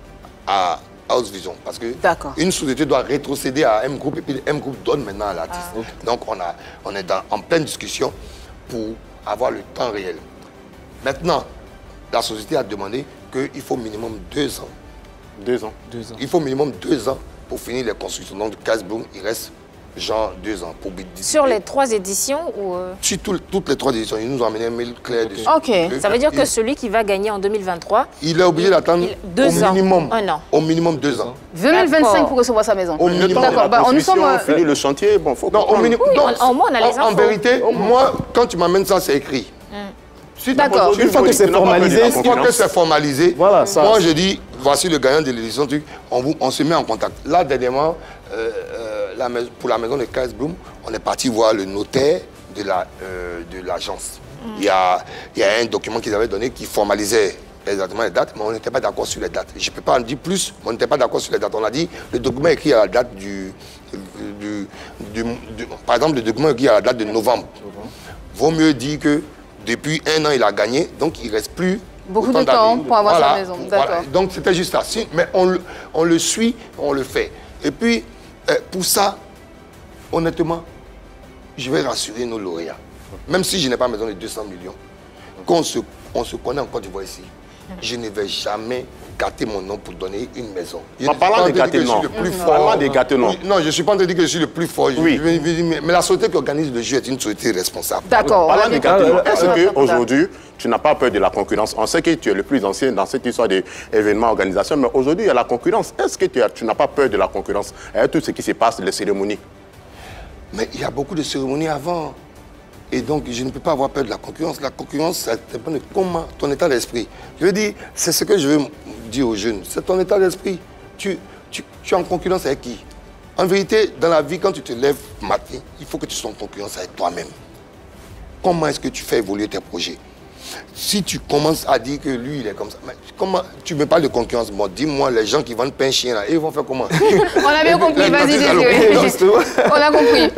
à House Vision. Parce qu'une société doit rétrocéder à M Group et puis M Group donne maintenant à l'artiste. Donc, on est en pleine discussion pour avoir le temps réel. Maintenant, la société a demandé qu'il faut minimum 2 ans. 2 ans. Il faut minimum 2 ans pour finir les constructions. Donc, Kais Bloom, il reste genre 2 ans pour sur les 3 éditions ou sur toutes les 3 éditions, ils nous ont amené un mail clair dessus. Ça veut dire que celui qui va gagner en 2023, il est obligé d'attendre au minimum 2 ans. 2025 pour recevoir sa maison. Au minimum. D'accord. Nous sommes fini le chantier. Bon, faut non, au minimum. En moins, on a les infos. En vérité, moi, quand tu m'amènes ça, c'est écrit. D'accord. Une fois que c'est formalisé, voilà, moi je dis, voici le gagnant de l'édition, on se met en contact. Là, dernièrement, pour la maison de Kais Bloom, on est parti voir le notaire de l'agence. Il y a un document qu'ils avaient donné qui formalisait exactement les dates, mais on n'était pas d'accord sur les dates. Je ne peux pas en dire plus, mais on n'était pas d'accord sur les dates. On a dit, le document écrit à la date par exemple, le document écrit à la date de novembre. Vaut mieux dire que depuis 1 an, il a gagné, donc il ne reste plus beaucoup de temps pour avoir sa maison. Voilà. Donc c'était juste ça. Mais on le suit, on le fait. Et puis, pour ça, honnêtement, je vais rassurer nos lauréats. Même si je n'ai pas maison de 200 millions, qu'on se connaît en Côte d'Ivoire ici, je ne vais jamais gâter mon nom pour donner une maison. En parlant de gâter le nom, non, je ne suis pas en train de dire que je suis le plus fort. Oui. Mais la société qui organise le jeu est une société responsable. D'accord. Parlant de gâter le nom, est-ce qu'aujourd'hui, tu n'as pas peur de la concurrence? On sait que tu es le plus ancien dans cette histoire d'événements, organisation, mais aujourd'hui, il y a la concurrence. Est-ce que tu n'as pas peur de la concurrence avec tout ce qui se passe, les cérémonies? Mais il y a beaucoup de cérémonies avant. Et donc, je ne peux pas avoir peur de la concurrence. La concurrence, ça dépend de comment ton état d'esprit. Je veux dire, c'est ce que je veux dire aux jeunes. C'est ton état d'esprit. Tu es en concurrence avec qui? En vérité, dans la vie, quand tu te lèves matin, il faut que tu sois en concurrence avec toi-même. Comment est-ce que tu fais évoluer tes projets? Si tu commences à dire que lui, il est comme ça, mais comment tu me parles de concurrence? Bon, dis-moi, les gens qui vendent pain chien, là, ils vont faire comment? On a bien compris, vas-y, on a compris.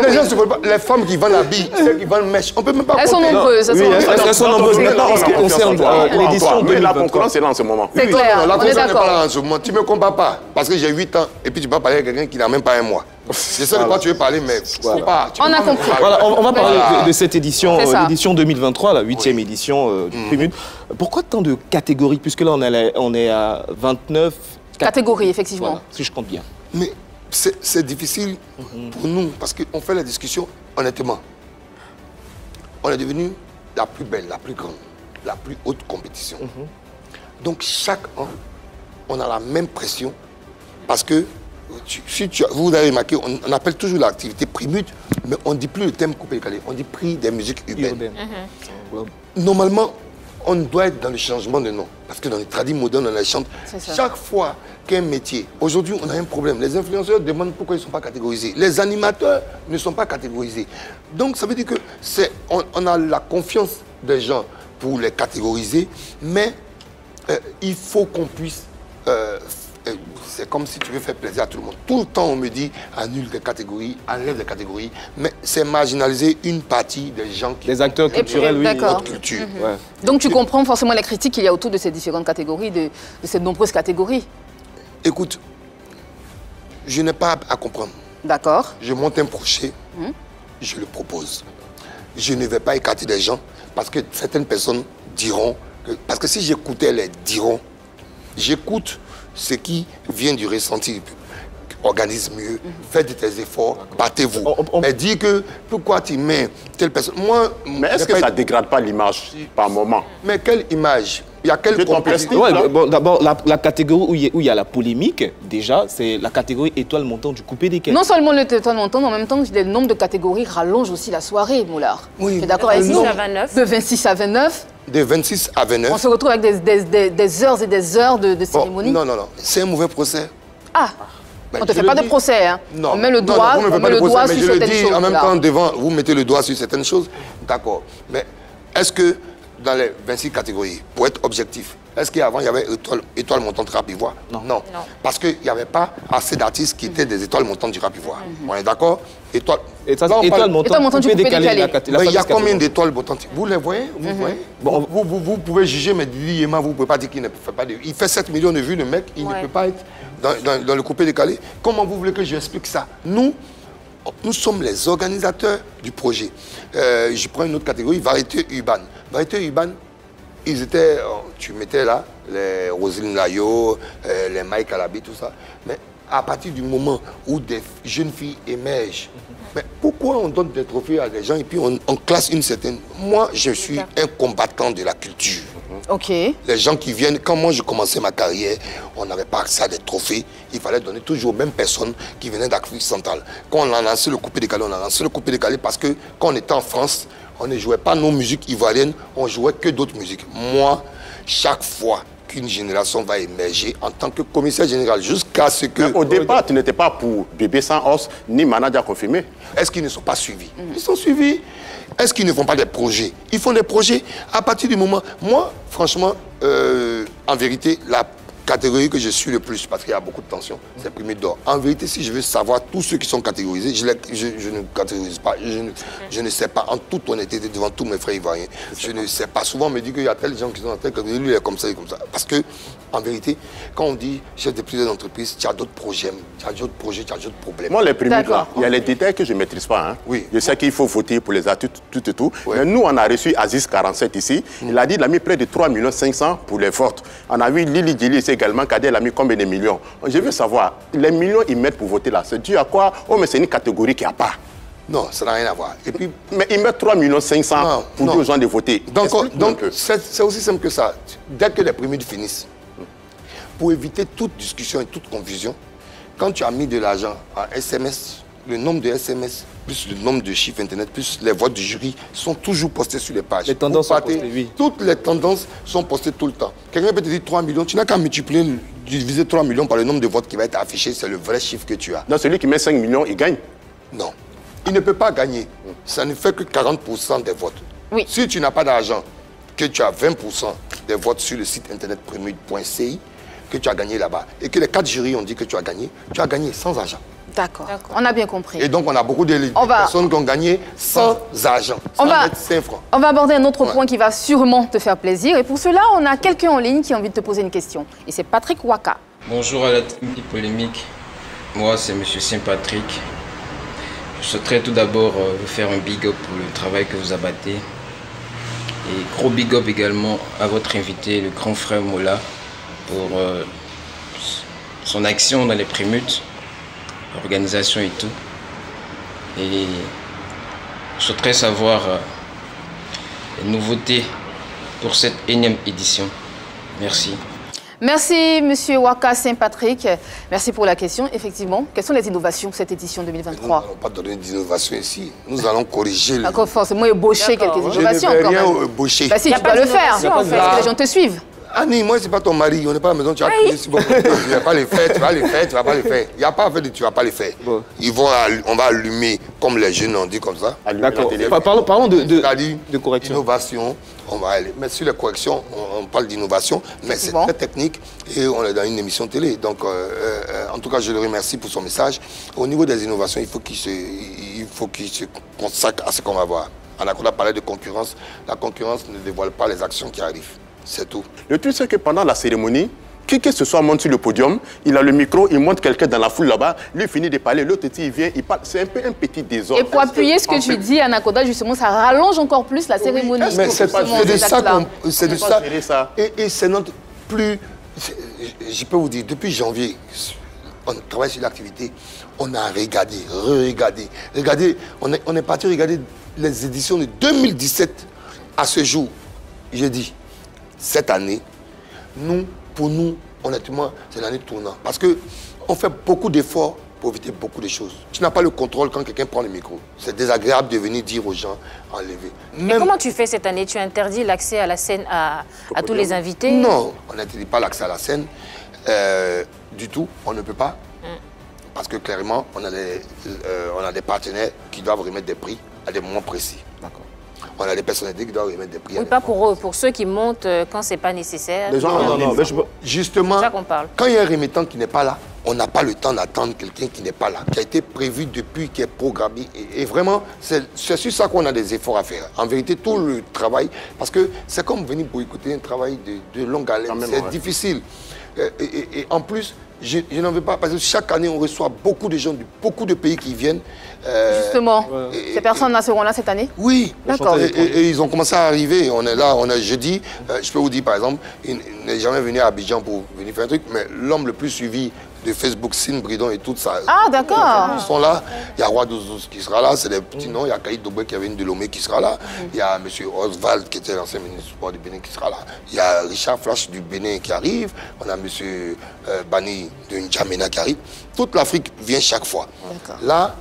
Les gens se veulent pas. Les femmes qui vendent la bille, celles qui vendent mèche, on peut même pas. Elles sont nombreuses. Elles sont nombreuses. Maintenant, en ce qui concerne l'édition 2023. La concurrence est là en ce moment. C'est clair, la on est concurrence n'est pas là d'accord. en ce moment. Tu ne me compares pas, parce que j'ai 8 ans, et puis tu vas parler à quelqu'un qui n'a même pas 1 mois. Je sais de quoi tu veux parler, mais faut pas. On a compris. Voilà, on va parler de cette édition, l'édition 2023, la 8e édition du Prémud. Pourquoi tant de catégories? Puisque là, on est à 29 catégories, effectivement. Voilà, si je compte bien. Mais c'est difficile pour nous parce qu'on fait la discussion honnêtement. On est devenu la plus belle, la plus grande, la plus haute compétition. Donc chaque an, on a la même pression parce que, vous avez remarqué, on appelle toujours l'activité Primut, mais on ne dit plus le thème coupé-décalé, on dit prix des musiques urbaines. Normalement, on doit être dans le changement de nom. Parce que dans les tradis modernes, on les chante. Chaque fois qu'un métier... Aujourd'hui, on a un problème. Les influenceurs demandent pourquoi ils ne sont pas catégorisés. Les animateurs ne sont pas catégorisés. Donc, ça veut dire que on a la confiance des gens pour les catégoriser, mais il faut qu'on puisse... c'est comme si tu veux faire plaisir à tout le monde. Tout le temps, on me dit, annule des catégories, enlève des catégories, mais c'est marginaliser une partie des gens qui... Les acteurs culturels, oui. D'accord. Culture. Donc tu comprends forcément les critiques qu'il y a autour de ces différentes catégories, de ces nombreuses catégories. Écoute, je n'ai pas à comprendre. D'accord. Je monte un projet, je le propose. Je ne vais pas écarter des gens parce que certaines personnes diront... parce que si j'écoutais les diront, j'écoute ce qui vient du ressenti du public. Organise mieux, faites tes efforts, battez-vous. Mais dis que pourquoi tu mets telle personne. Moi, mais est-ce que ça ne dégrade pas l'image par moment? Mais quelle image? Il y a quelle compétition? D'abord, la catégorie où il y a la polémique, déjà, c'est la catégorie étoile montante du coupé décalé. Non seulement l'étoile montante, mais en même temps, le nombre de catégories rallonge aussi la soirée, Moulard. Oui. Tu es d'accord avec ça? 26 à 29. De 26 à 29. De 26 à 29. On se retrouve avec des heures et des heures de cérémonie. Non, non, non. C'est un mauvais procès. Ah, on ne te fait pas de procès, hein. Non. On met le doigt, non, on met le doigt sur mais je le certaines dis choses. en même temps devant, vous mettez le doigt sur certaines choses. D'accord. Mais est-ce que dans les 26 catégories, pour être objectif, est-ce qu'avant il y avait étoile montante rap ivoire? Non. Parce qu'il n'y avait pas assez d'artistes qui étaient des étoiles montantes du rap ivoire. On est d'accord? Étoile montante du coupé décalé. Il y a combien d'étoiles montantes? Vous les voyez? Vous voyez? Bon, vous pouvez juger, mais Didi Yema, vous ne pouvez pas dire qu'il ne fait pas de... Il fait 7 millions de vues, le mec, il ne peut pas être dans le coupé décalé. Comment vous voulez que j'explique ça? Nous sommes les organisateurs du projet. Je prends une autre catégorie, variété urbaine. Variété urbaine, ils étaient, tu mettais là, les Roselyne Layo, les Mike Alabi, tout ça. Mais à partir du moment où des jeunes filles émergent, mais pourquoi on donne des trophées à des gens et puis on classe une certaine... Moi, je suis un combattant de la culture. Ok. Les gens qui viennent, quand moi je commençais ma carrière, on n'avait pas accès à des trophées. Il fallait donner toujours aux mêmes personnes qui venaient d'Afrique centrale. Quand on a lancé le coupé décalé, on a lancé le coupé décalé parce que quand on était en France, on ne jouait pas nos musiques ivoiriennes, on jouait que d'autres musiques. Moi, chaque fois qu'une génération va émerger en tant que commissaire général, jusqu'à ce que... Mais au départ, tu n'étais pas pour Bébé Sans Os, ni Manadia confirmé. Est-ce qu'ils ne sont pas suivis? Ils sont suivis. Est-ce qu'ils ne font pas des projets? Ils font des projets à partir du moment... Moi, franchement, en vérité, la catégorie que je suis le plus, parce qu'il y a beaucoup de tensions, c'est Primut d'or. En vérité, si je veux savoir tous ceux qui sont catégorisés, je ne catégorise pas. Je ne sais pas, en toute honnêteté, devant tous mes frères ivoiriens. Je ne sais pas. Souvent, on me dit qu'il y a tels gens qui sont dans telle catégorie, lui, il est comme ça, et comme ça. Parce que, en vérité, quand on dit chef de plusieurs entreprises, tu as d'autres projets, tu as d'autres projets, tu as d'autres problèmes. Moi, les Primut, là, il y a les détails que je ne maîtrise pas. Hein. Oui. Je sais qu'il faut voter pour les adultes, tout et tout. Ouais. Mais nous, on a reçu Aziz 47 ici. Il a dit qu'il a mis près de 3 500 000 pour les votes. On a vu Lili Dili ici également, Kadel a mis combien de millions? Je veux savoir, les millions ils mettent pour voter là, c'est dû à quoi? Oh, mais c'est une catégorie qui n'a pas. Non, ça n'a rien à voir. Et puis, mais ils mettent 3 500 000 pour dire aux gens de voter. Donc c'est aussi simple que ça. Dès que les Primut finissent, pour éviter toute discussion et toute confusion, quand tu as mis de l'argent en SMS, le nombre de SMS, plus le nombre de chiffres Internet, plus les votes du jury sont toujours postés sur les pages. Les tendances sont postées, oui. Toutes les tendances sont postées tout le temps. Quelqu'un peut te dire 3 millions, tu n'as qu'à multiplier, diviser 3 millions par le nombre de votes qui va être affiché, c'est le vrai chiffre que tu as. Donc celui qui met 5 millions, il gagne? Non. Il ne peut pas gagner. Ça ne fait que 40% des votes. Oui. Si tu n'as pas d'argent, que tu as 20% des votes sur le site internet primut.ci, que tu as gagné là-bas, et que les 4 jurys ont dit que tu as gagné sans argent. D'accord. On a bien compris. Et donc, on a beaucoup de personnes qui ont gagné sans argent, sans mettre 5 francs. On va aborder un autre point qui va sûrement te faire plaisir. Et pour cela, on a quelqu'un en ligne qui a envie de te poser une question. Et c'est Patrick Waka. Bonjour à la team Polémique. Moi, c'est Monsieur Saint-Patrick. Je souhaiterais tout d'abord vous faire un big up pour le travail que vous abattez. Et gros big up également à votre invité, le grand frère Mola, pour son action dans les Primut. organisation et tout. Et je souhaiterais savoir les nouveautés pour cette énième édition. Merci. Merci, Monsieur Waka Saint-Patrick. Merci pour la question. Effectivement, quelles sont les innovations de cette édition 2023? Nous n'allons pas donner d'innovation ici. Nous allons corriger. D'accord, forcément, ébaucher quelques innovations. Je ne vais rien ébaucher. Bah si, tu dois le faire, en fait, que les gens te suivent. Annie, moi, c'est pas ton mari. On n'est pas à la maison, tu vas crier si bon. Tu ne vas pas les faire, tu vas les faire, tu ne vas pas les faire. Il n'y a pas à faire de tu ne vas pas les faire. Bon. On va allumer, comme les jeunes ont dit comme ça. D'accord. Parlons de correction. Innovation, on va aller. Mais sur les corrections, on parle d'innovation, mais c'est très technique et on est dans une émission télé. Donc, en tout cas, je le remercie pour son message. Au niveau des innovations, il faut qu'il se consacre à ce qu'on va voir. On a parlé de concurrence. La concurrence ne dévoile pas les actions qui arrivent. C'est tout. Le truc, c'est que pendant la cérémonie, qui que ce soit monte sur le podium, il a le micro, il monte quelqu'un dans la foule là-bas, lui finit de parler, l'autre il vient, il parle. C'est un peu un petit désordre. Et pour appuyer ce que tu dis, Anaconda, justement, ça rallonge encore plus la cérémonie. Oui, mais c'est de ça qu'on... C'est de ça. Et c'est notre plus... Je peux vous dire, depuis janvier, on travaille sur l'activité, on a regardé, re-regardé. On est parti regarder les éditions de 2017 à ce jour. J'ai dit, cette année, pour nous, honnêtement, c'est l'année tournante. Parce qu'on fait beaucoup d'efforts pour éviter beaucoup de choses. Tu n'as pas le contrôle quand quelqu'un prend le micro. C'est désagréable de venir dire aux gens, enlever. Mais comment tu fais cette année? Tu interdis l'accès à la scène à tous les invités? Non, on n'interdit pas l'accès à la scène. Du tout, on ne peut pas. Parce que clairement, on a des partenaires qui doivent remettre des prix à des moments précis. D'accord. On a des personnalités qui doivent remettre des prix. Oui, pas pour eux, pour ceux qui montent quand ce n'est pas nécessaire. Les gens, justement, quand il y a un remettant qui n'est pas là, on n'a pas le temps d'attendre quelqu'un qui n'est pas là, qui a été prévu depuis, qui est programmé. Et vraiment, c'est sur ça qu'on a des efforts à faire. En vérité, tout le travail, parce que c'est comme venir boycotter un travail de longue haleine. C'est difficile. Et en plus, je n'en veux pas, parce que chaque année, on reçoit beaucoup de gens de beaucoup de pays qui viennent. Justement, ces personnes-là seront là cette année? Oui, d'accord. Et ils ont commencé à arriver. On est là, on est jeudi. Je peux vous dire, par exemple, il n'est jamais venu à Abidjan pour venir faire un truc, mais l'homme le plus suivi de Facebook, Sine Bridon et tout ça. Ah, d'accord. Ils sont là. Il y a Roi Douzous qui sera là, c'est des petits noms. Il y a Kaïd Dobé qui avait une de Lomé qui sera là. Il y a M. Oswald qui était l'ancien ministre du sport du Bénin qui sera là. Il y a Richard Flash du Bénin qui arrive. On a M. Bani de N'Djamena qui arrive. Toute l'Afrique vient chaque fois. Là,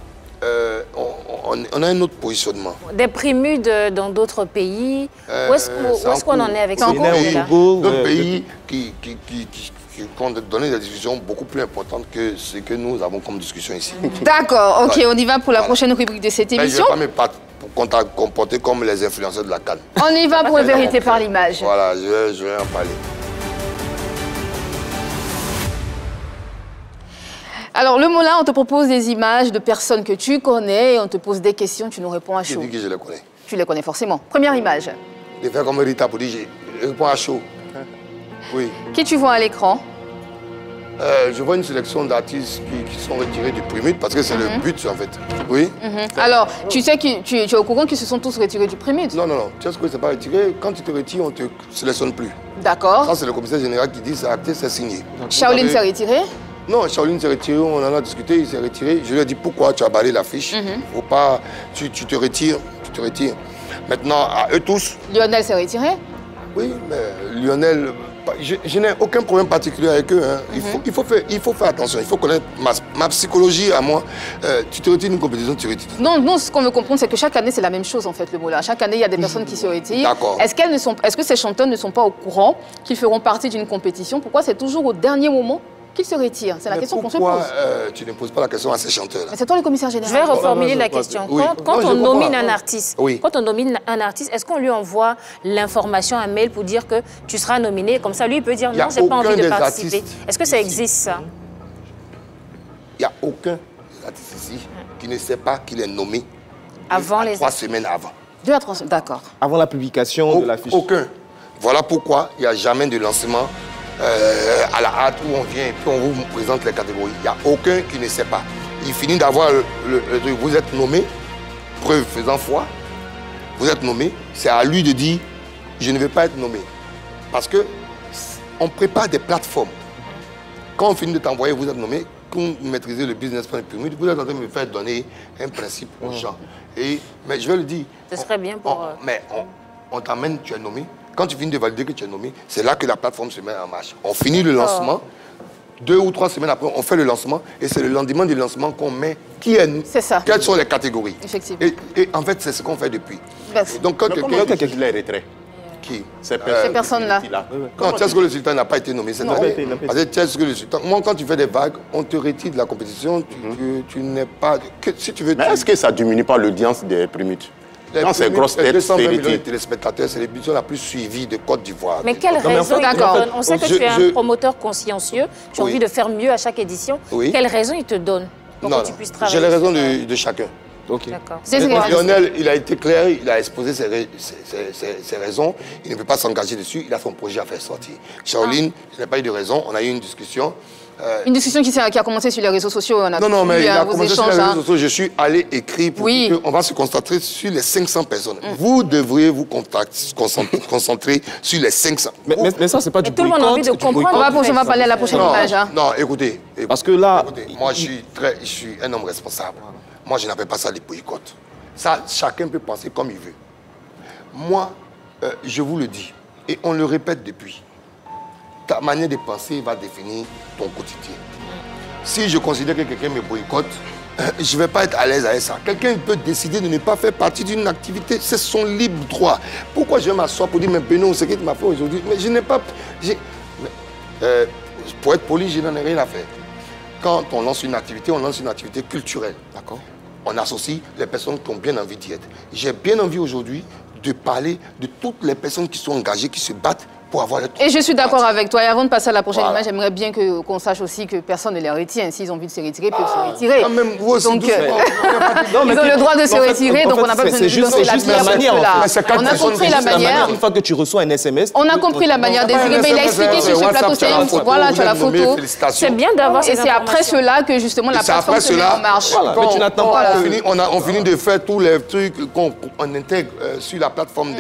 on a un autre positionnement. Des prémudes dans d'autres pays. Où est-ce qu'on en est avec ça? D'autres pays qui ont donné des discussions beaucoup plus importantes que ce que nous avons comme discussion ici. D'accord, ok, on y va pour la prochaine rubrique de cette émission. Mais je ne vais pas me comporter comme les influenceurs de la CAN. On y va pour une vérité par l'image. Voilà, je vais en parler. Alors, le Mola, on te propose des images de personnes que tu connais et on te pose des questions, tu nous réponds à chaud. Je dis que je les connais. Tu les connais forcément. Première image. De faire comme Rita pour dire je réponds à chaud. Oui. Qui tu vois à l'écran? Je vois une sélection d'artistes qui sont retirés du Prémute parce que c'est le but en fait. Oui. Alors, tu sais que tu es au courant qu'ils se sont tous retirés du Prémute? Non. Tu sais ce que c'est pas retiré? Quand tu te retires, on ne te sélectionne plus. D'accord. Ça, c'est le commissaire général qui dit c'est acté, c'est signé. Shaolin s'est retiré? Non, Shaolin s'est retiré, on en a discuté, il s'est retiré. Je lui ai dit pourquoi tu as balayé l'affiche. Faut pas. Tu te retires, Maintenant, à eux tous. Lionel s'est retiré? Oui, mais Lionel. Je n'ai aucun problème particulier avec eux. Hein. Il faut faire attention. Il faut connaître ma psychologie à moi. Tu te retires d'une compétition, tu te retires. Non, ce qu'on veut comprendre, c'est que chaque année, c'est la même chose, en fait, le Mola. Chaque année, il y a des personnes qui se retirent. D'accord. Est-ce que ces chanteurs ne sont pas au courant qu'ils feront partie d'une compétition? Pourquoi c'est toujours au dernier moment qu'ils se retirent? C'est la question qu'on se pose. Pourquoi tu ne poses pas la question à ces chanteurs-là? C'est toi le commissaire général. Je vais reformuler la question. Oui. Quand on nomine un artiste, est-ce qu'on lui envoie l'information, un mail pour dire que tu seras nominé? Comme ça, lui, il peut dire non, j'ai pas envie de participer. Est-ce que ça existe, ça? Il n'y a aucun des artistes ici qui ne sait pas qu'il est nommé avant 3 semaines avant. 2 à 3 semaines, d'accord. Avant la publication de l'affiche. Aucun. Voilà pourquoi il n'y a jamais de lancement à la hâte où on vient et puis on vous présente les catégories. Il n'y a aucun qui ne sait pas. Il finit d'avoir le truc. Vous êtes nommé, preuve faisant foi, vous êtes nommé, c'est à lui de dire je ne vais pas être nommé. Parce que on prépare des plateformes. Quand on finit de t'envoyer, vous êtes nommé, pour maîtriser le business plan de pyramide, vous êtes en train de me faire donner un principe aux gens. Mais je vais le dire. Ce serait bien pour... Mais on t'amène, tu es nommé. Quand tu finis de valider que tu es nommé, c'est là que la plateforme se met en marche. On finit le lancement. 2 ou 3 semaines après, on fait le lancement. Et c'est le lendemain du lancement qu'on met qui est nous. C'est ça. Quelles sont les catégories. Effectivement. Et en fait, c'est ce qu'on fait depuis. Merci. Donc, quand quelqu'un les retrait. Qui? Ces personnes-là. Non, est-ce que le sultan n'a pas été nommé? Parce que est-ce que le sultan... Moi, quand tu fais des vagues, on te retire de la compétition. Tu n'es pas... Si tu veux... Mais est-ce que ça ne diminue pas l'audience des Primutes? Quand c'est grosse tête, 220 millions de téléspétateurs, c'est l'émission la plus suivie de Côte d'Ivoire. Mais quelle raison il te donne? On sait que tu es un promoteur consciencieux, tu as envie de faire mieux à chaque édition. Quelle raison il te donne pour que tu puisses travailler? J'ai les raisons de chacun. D'accord. Lionel, il a été clair, il a exposé ses raisons. Il ne peut pas s'engager dessus, il a son projet à faire sortir. Shaolin, il n'a pas eu de raison, on a eu une discussion. Une discussion qui a commencé sur les réseaux sociaux. Non, mais il a commencé sur les réseaux sociaux. Je suis allé écrire pour qu'on va se concentrer sur les 500 personnes. Vous devriez vous concentrer sur les 500. Mais ça, c'est pas du boycott. Tout le monde a envie de comprendre. On va parler à la prochaine image. Non, écoutez. Parce que là... Moi, je suis un homme responsable. Moi, je n'appelle pas ça des boycotts. Ça, chacun peut penser comme il veut. Moi, je vous le dis, et on le répète depuis. Ta manière de penser va définir ton quotidien. Si je considère que quelqu'un me boycotte, je ne vais pas être à l'aise avec ça. Quelqu'un peut décider de ne pas faire partie d'une activité, c'est son libre droit. Pourquoi je vais m'asseoir pour dire, mais Benoît, ce que tu m'as fait aujourd'hui, mais je n'ai pas... pour être poli, je n'en ai rien à faire. Quand on lance une activité culturelle. D'accord. On associe les personnes qui ont bien envie d'y être. J'ai bien envie aujourd'hui de parler de toutes les personnes qui sont engagées, qui se battent pour avoir le... Et je suis d'accord avec toi. Et avant de passer à la prochaine image, j'aimerais bien qu'on sache aussi que personne ne les retient. S'ils ont envie de se retirer, ils peuvent se retirer. Quand même, vous aussi, donc, ils ont le droit de se retirer, donc on n'a pas besoin de juste la manière. On a compris la manière. Une fois que tu reçois un SMS... On a compris la manière d'exprimer. Mais il a expliqué sur ce plateau. Voilà, tu as la photo. C'est bien d'avoir ces informations. Et c'est après cela que justement la plateforme se met en marche. Mais tu n'attends pas... On finit de faire tous les trucs qu'on intègre sur la plateforme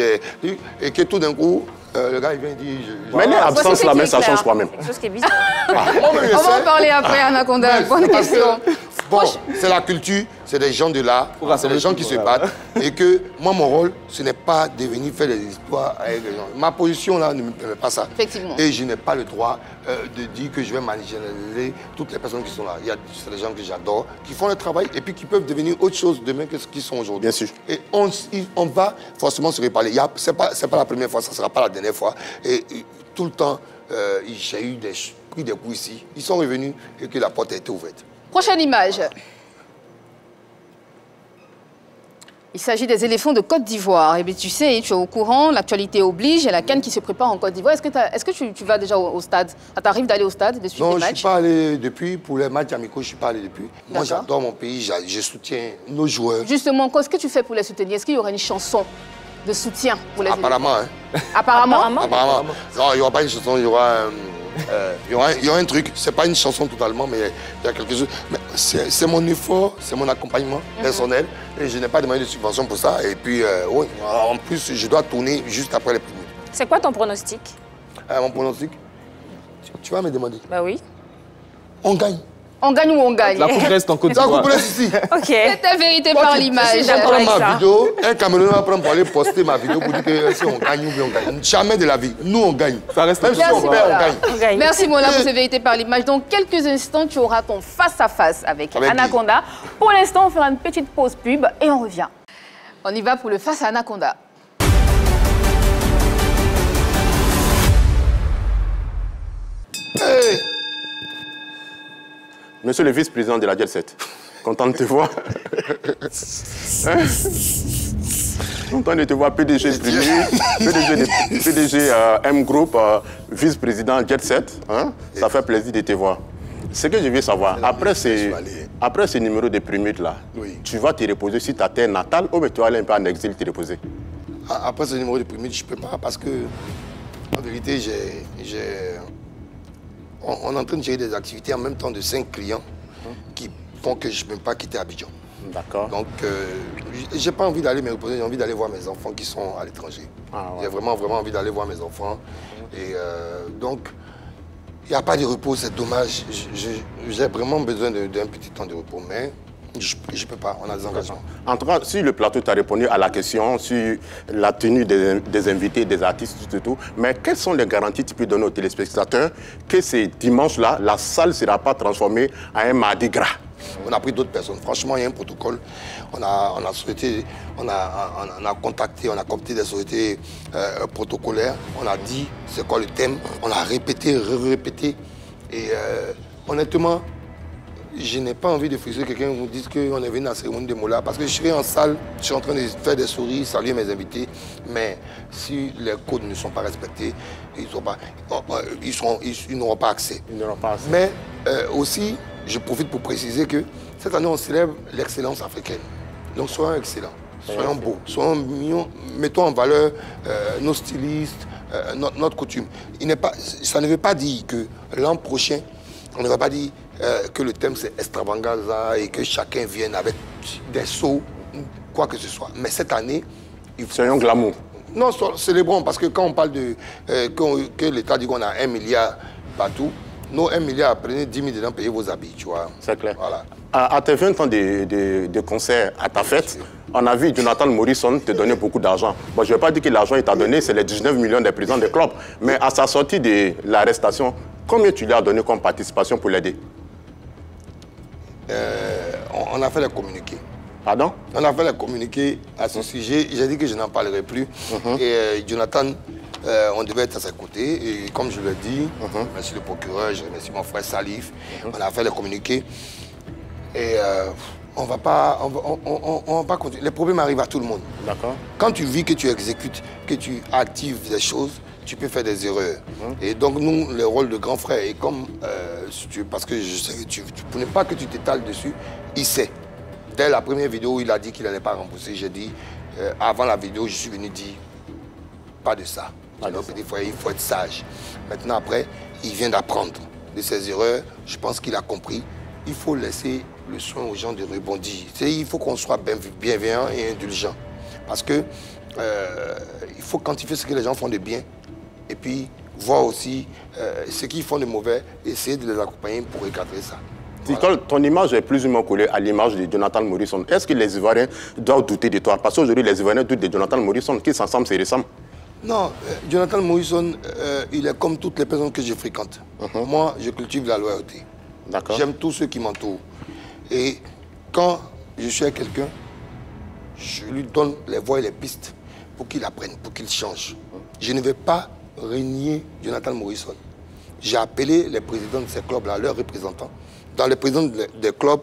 et que tout d'un coup... le gars, il vient dire... Mais les absences, là, mais ça change quand même. C'est quelque chose qui est bizarre. On va en parler après, Anaconda. Bonne question. Bon, c'est la culture, c'est des gens de là, c'est des gens qui se battent. Et que moi, mon rôle, ce n'est pas de venir faire des histoires avec les gens. Ma position, là, ne me permet pas ça. Effectivement. Et je n'ai pas le droit de dire que je vais marginaliser toutes les personnes qui sont là. Il y a des gens que j'adore, qui font le travail et puis qui peuvent devenir autre chose demain que ce qu'ils sont aujourd'hui. Bien sûr. Et on va forcément se reparler. Ce n'est pas la première fois, ça ne sera pas la dernière fois. Et tout le temps, j'ai eu pris des coups ici. Ils sont revenus et que la porte a été ouverte. Prochaine image. Il s'agit des éléphants de Côte d'Ivoire. Eh bien, tu sais, tu es au courant, l'actualité oblige, il y a la CAN qui se prépare en Côte d'Ivoire. Est-ce que tu vas déjà au stade? Ça t'arrive d'aller au stade, de suivre les matchs? Non, je ne suis pas allé depuis. Pour les matchs amicaux, je ne suis pas allé depuis. Moi, j'adore mon pays, je soutiens nos joueurs. Justement, qu'est-ce que tu fais pour les soutenir? Est-ce qu'il y aura une chanson de soutien pour les Apparemment, hein. Apparemment. Non, il n'y aura pas une chanson, il y aura un truc. C'est pas une chanson totalement, mais il y a quelque chose. C'est mon effort, c'est mon accompagnement personnel. Et je n'ai pas demandé de subvention pour ça. Et puis, oui, en plus, je dois tourner juste après les premiers. C'est quoi ton pronostic? Mon pronostic? Tu vas me demander. Bah oui. On gagne. On gagne ou on gagne? La coupe reste en Côte d'Ivoire. La coupe reste ici. Ok. C'est ta vérité par l'image. Si je prends ma vidéo, un Camerounais va prendre pour aller poster ma vidéo pour dire que si on gagne ou bien on gagne. Jamais de la vie. Nous, on gagne. Ça reste même si on perd, on gagne. Merci Mola pour cette vérité par l'image. Dans quelques instants, tu auras ton face-à-face avec Anaconda. Pour l'instant, on fera une petite pause pub et on revient. On y va pour le face à Anaconda. Hey. Monsieur le vice-président de la Jet 7, content de te voir. Content de te voir, PDG M Group, vice-président Jet 7. Hein? Ça fait plaisir de te voir. Ce que je veux savoir, après ce numéro de primite là, tu vas te reposer sur ta terre natale ou tu vas aller un peu en exil te reposer? Après ce numéro de primite, je ne peux pas parce que, en vérité, on est en train de gérer des activités en même temps de 5 clients qui font que je ne peux pas quitter Abidjan. D'accord. Donc, je n'ai pas envie d'aller me reposer, j'ai envie d'aller voir mes enfants qui sont à l'étranger. J'ai vraiment envie d'aller voir mes enfants. Et donc, Il n'y a pas de repos, c'est dommage. J'ai vraiment besoin d'un petit temps de repos, mais je ne peux pas, on a des engagements. En tout cas, si le plateau t'a répondu à la question sur la tenue des invités, des artistes, tout, mais quelles sont les garanties que tu peux donner aux téléspectateurs que ces dimanches-là, la salle ne sera pas transformée en un mardi gras? On a pris d'autres personnes. Franchement, il y a un protocole. On a contacté, on a coopté des sociétés protocolaires. On a dit c'est quoi le thème. On a répété, répété. Et honnêtement, je n'ai pas envie de frustrer quelqu'un qui vous dise qu'on est venu à la cérémonie de Mola. Parce que je serai en salle, je suis en train de faire des souris, saluer mes invités. Mais si les codes ne sont pas respectés, ils n'auront pas accès. Mais aussi, je profite pour préciser que cette année, on célèbre l'excellence africaine. Donc, soyons excellents, soyons beaux, soyons mignons, mettons en valeur nos stylistes, notre coutume. Ça ne veut pas dire que l'an prochain, on ne va pas dire que le thème c'est extravaganza et que chacun vienne avec des sauts, quoi que ce soit. Mais cette année, soyons glamour. Non, célébrons, parce que quand on parle de que l'État dit qu'on a 1 milliard partout, nos 1 milliard, prenez 10 000 dedans, payez vos habits, tu vois. C'est clair. Voilà. À tes 20 ans de concert, à ta fête, on a vu Jonathan Morrison te donner beaucoup d'argent. Bon, je ne vais pas dire que l'argent qu'il t'a donné, c'est les 19 millions des présidents des clubs. Mais à sa sortie de l'arrestation, combien tu lui as donné comme participation pour l'aider? On a fait les communiqués. Pardon? On a fait les communiqués à ce sujet. J'ai dit que je n'en parlerai plus. Et Jonathan, on devait être à ses côtés. Et comme je l'ai dit, je remercie le procureur, je remercie mon frère Salif. On a fait les communiqués. Et on va pas continuer. Les problèmes arrivent à tout le monde. D'accord. Quand tu vis, que tu exécutes, que tu actives des choses, tu peux faire des erreurs. Et donc, nous, le rôle de grand frère, et comme, parce que je sais que tu ne pas que tu t'étales dessus, il sait. Dès la première vidéo, il a dit qu'il n'allait pas rembourser. J'ai dit, avant la vidéo, je suis venu dire, pas de ça. Donc, il faut être sage. Maintenant, après, il vient d'apprendre de ses erreurs. Je pense qu'il a compris. Il faut laisser le soin aux gens de rebondir. Il faut qu'on soit bienveillant et indulgent. Parce que il faut quantifier ce que les gens font de bien et puis voir aussi ce qu'ils font de mauvais, essayer de les accompagner pour recadrer ça. Voilà. Ton image est plus ou moins collée à l'image de Jonathan Morrison. Est-ce que les Ivoiriens doivent douter de toi? Parce qu'aujourd'hui, les Ivoiriens doutent de Jonathan Morrison, qui s'ensemble, c'est récent. Non, Jonathan Morrison, il est comme toutes les personnes que je fréquente. Moi, je cultive la loyauté. J'aime tous ceux qui m'entourent. Et quand je suis avec quelqu'un, je lui donne les voies et les pistes pour qu'il apprenne, pour qu'il change. Je ne vais pas renier Jonathan Morrison. J'ai appelé les présidents de ces clubs-là, leurs représentants. Dans les présidents des clubs,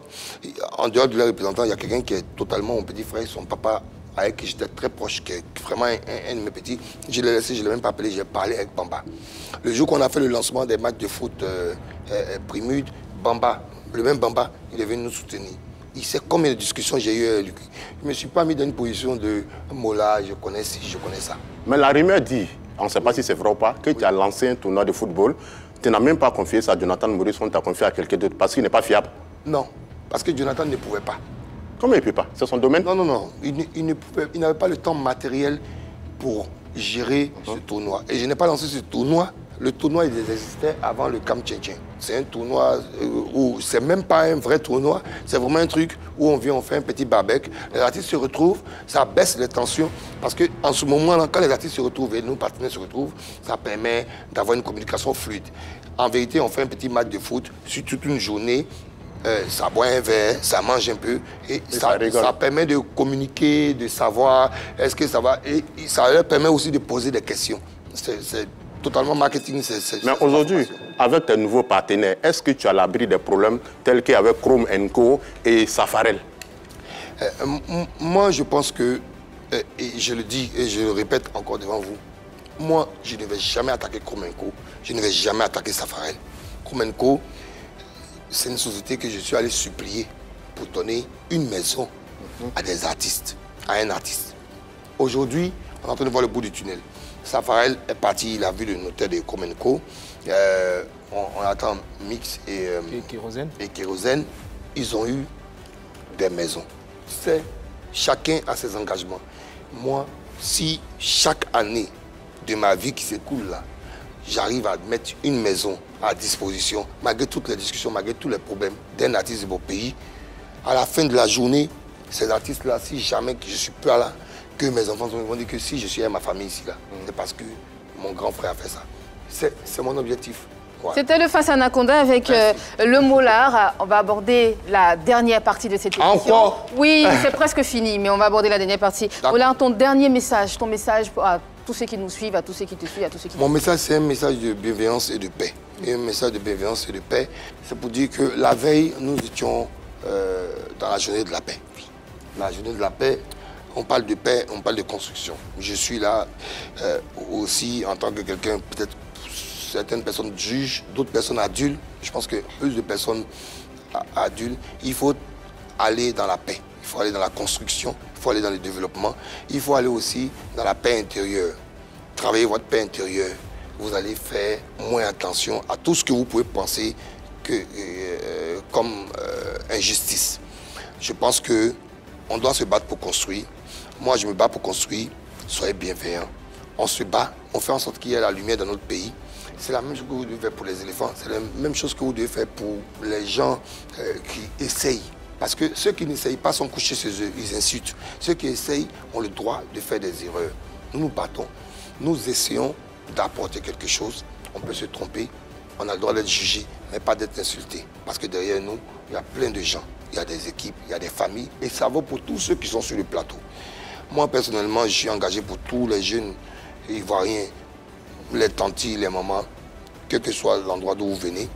en dehors de leurs représentants, il y a quelqu'un qui est totalement mon petit frère, son papa, avec qui j'étais très proche, qui est vraiment un de mes petits. Je l'ai laissé, je ne l'ai même pas appelé, j'ai parlé avec Bamba. Le jour qu'on a fait le lancement des matchs de foot Primude, Bamba, le même Bamba, il est venu nous soutenir. Il sait combien de discussions j'ai eues avec lui. Je ne me suis pas mis dans une position de Mola, je connais ci, je connais ça. Mais la rumeur dit, on ne sait pas si c'est vrai ou pas, que tu as lancé un tournoi de football. Tu n'as même pas confié ça à Jonathan Morrison, tu as confié à quelqu'un d'autre parce qu'il n'est pas fiable. Non, parce que Jonathan ne pouvait pas. Comment il ne peut pas? C'est son domaine? Non, non, non. Il n'avait pas le temps matériel pour gérer ce tournoi. Et je n'ai pas lancé ce tournoi. Le tournoi, il existait avant le Camp Tchétchène. C'est un tournoi où c'est même pas un vrai tournoi. C'est vraiment un truc où on vient, on fait un petit barbecue. Les artistes se retrouvent, ça baisse les tensions. Parce qu'en ce moment-là, quand les artistes se retrouvent et nos partenaires se retrouvent, ça permet d'avoir une communication fluide. En vérité, on fait un petit match de foot sur toute une journée. Ça boit un verre, ça mange un peu et ça permet de communiquer, de savoir est-ce que ça va. Et ça leur permet aussi de poser des questions. C'est totalement marketing. Mais aujourd'hui, avec tes nouveaux partenaires, est-ce que tu as l'abri des problèmes tels qu'avec Chrome & Co et Safarel? Moi, je pense que, et je le dis et je le répète encore devant vous, moi, je ne vais jamais attaquer Chrome & Co, je ne vais jamais attaquer Safarel. Chrome & Co, c'est une société que je suis allé supplier pour donner une maison à des artistes, à un artiste. Aujourd'hui, on est en train de voir le bout du tunnel. Safarel est parti, il a vu le notaire de Chrome & Co. On attend Mix et Kérosène. Ils ont eu des maisons. C'est chacun a ses engagements. Moi, si chaque année de ma vie qui s'écoule là, j'arrive à mettre une maison à disposition, malgré toutes les discussions, malgré tous les problèmes d'un artiste de mon pays. À la fin de la journée, ces artistes-là, si jamais je ne suis pas là, que mes enfants vont dire que si je suis avec ma famille ici, là, c'est parce que mon grand frère a fait ça. C'est mon objectif. Ouais. C'était le Face Anaconda avec le Molard. On va aborder la dernière partie de cette émission. Encore? Oui, c'est presque fini, mais on va aborder la dernière partie. Molard, ton dernier message, ton message à tous ceux qui nous suivent, à tous ceux qui te suivent, à tous ceux qui... Mon message, c'est un message de bienveillance et de paix. Et un message de bienveillance et de paix, c'est pour dire que la veille, nous étions dans la journée de la paix. La journée de la paix, on parle de paix, on parle de construction. Je suis là aussi en tant que quelqu'un, peut-être certaines personnes jugent, d'autres personnes adultes. Je pense que plus de personnes adultes, il faut aller dans la paix, il faut aller dans la construction, il faut aller dans le développement, il faut aller aussi dans la paix intérieure. Travaillez votre paix intérieure, vous allez faire moins attention à tout ce que vous pouvez penser comme injustice. Je pense qu'on doit se battre pour construire. Moi, je me bats pour construire. Soyez bienveillants. On se bat, on fait en sorte qu'il y ait la lumière dans notre pays. C'est la même chose que vous devez faire pour les éléphants. C'est la même chose que vous devez faire pour les gens qui essayent. Parce que ceux qui n'essayent pas sont couchés chez eux, ils insultent. Ceux qui essayent ont le droit de faire des erreurs. Nous nous battons. Nous essayons d'apporter quelque chose. On peut se tromper. On a le droit d'être jugé, mais pas d'être insulté. Parce que derrière nous, il y a plein de gens. Il y a des équipes, il y a des familles. Et ça vaut pour tous ceux qui sont sur le plateau. Moi, personnellement, je suis engagé pour tous les jeunes Ivoiriens, les tantis, les mamans, quel que soit l'endroit d'où vous venez.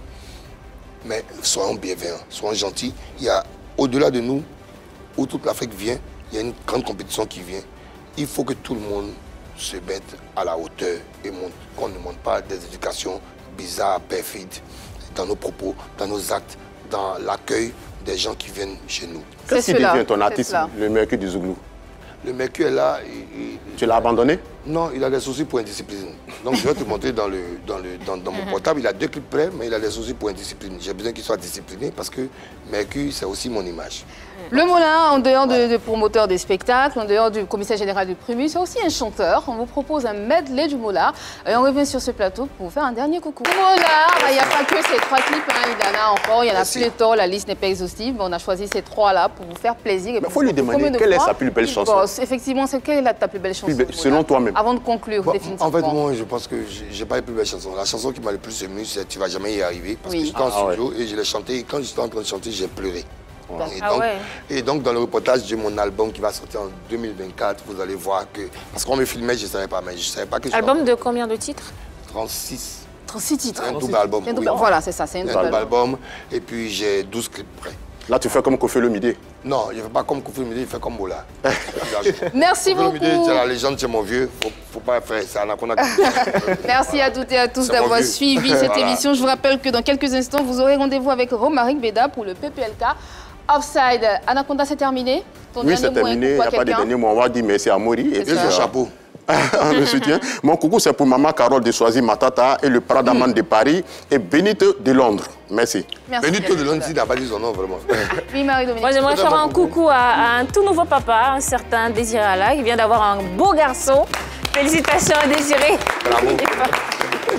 Mais soyons bienveillants, soyons gentils. Il y a, au-delà de nous, où toute l'Afrique vient, il y a une grande compétition qui vient. Il faut que tout le monde se mette à la hauteur et qu'on ne montre pas des éducations bizarres, perfides, dans nos propos, dans nos actes, dans l'accueil des gens qui viennent chez nous. Qu'est-ce qui devient ton artiste, le Mercure du Zouglou? Le Mercure est là. Tu l'as abandonné? Non, il a des soucis pour indiscipline. Donc je vais te montrer dans mon portable. Il a 2 clips prêts, mais il a des soucis pour indiscipline. J'ai besoin qu'il soit discipliné parce que Mercure, c'est aussi mon image. Le Molard, en dehors de promoteur des spectacles, en dehors du commissaire général du Primus, c'est aussi un chanteur. On vous propose un medley du Molard. Et on revient sur ce plateau pour vous faire un dernier coucou. Le Molard, il n'y a pas que ces 3 clips, hein, il y en a encore, il y en a pléthore, la liste n'est pas exhaustive, mais on a choisi ces 3-là pour vous faire plaisir. Il faut lui demander quelle est sa plus belle chanson. Effectivement, quelle est ta plus belle chanson? Selon toi-même. Avant de conclure, définitivement. En fait, moi, je pense que j'ai pas les plus belles chansons. La chanson qui m'a le plus ému, c'est Tu vas jamais y arriver. Parce que j'étais en studio et je l'ai chanté. Et quand j'étais en train de chanter, j'ai pleuré. Et donc, dans le reportage de mon album qui va sortir en 2024, vous allez voir que... Parce qu'on me filmait, je ne savais pas, mais je ne savais pas que... Album de combien de titres? 36. 36 titres. Un double album. Oui. Voilà, c'est ça, c'est un double album. Et puis, j'ai 12 clips prêts. Là, tu fais comme Kofi Olomide? Non, je ne fais pas comme Kofi Olomide, je fais comme Mola. Merci beaucoup. Kofi Olomide, c'est la légende, c'est mon vieux. Faut pas faire ça. Merci à toutes et à tous d'avoir suivi cette émission. Je vous rappelle que dans quelques instants, vous aurez rendez-vous avec Romaric Beda pour le PPLK. Offside. Anaconda, c'est terminé? Oui, c'est terminé. Il n'y a pas de dernier mot. On va dire merci à Mori. Et le chapeau. Le soutien. Mon coucou, c'est pour Maman Carole de Choisy Matata et le Pradaman de Paris et Benito de Londres. Merci. Benito de Londres, il n'a pas dit son nom, vraiment. Oui, Marie-Dominique. Moi, j'aimerais faire un coucou à un tout nouveau papa, un certain Désiré Alla, qui vient d'avoir un beau garçon. Félicitations à Désiré. Bravo. Et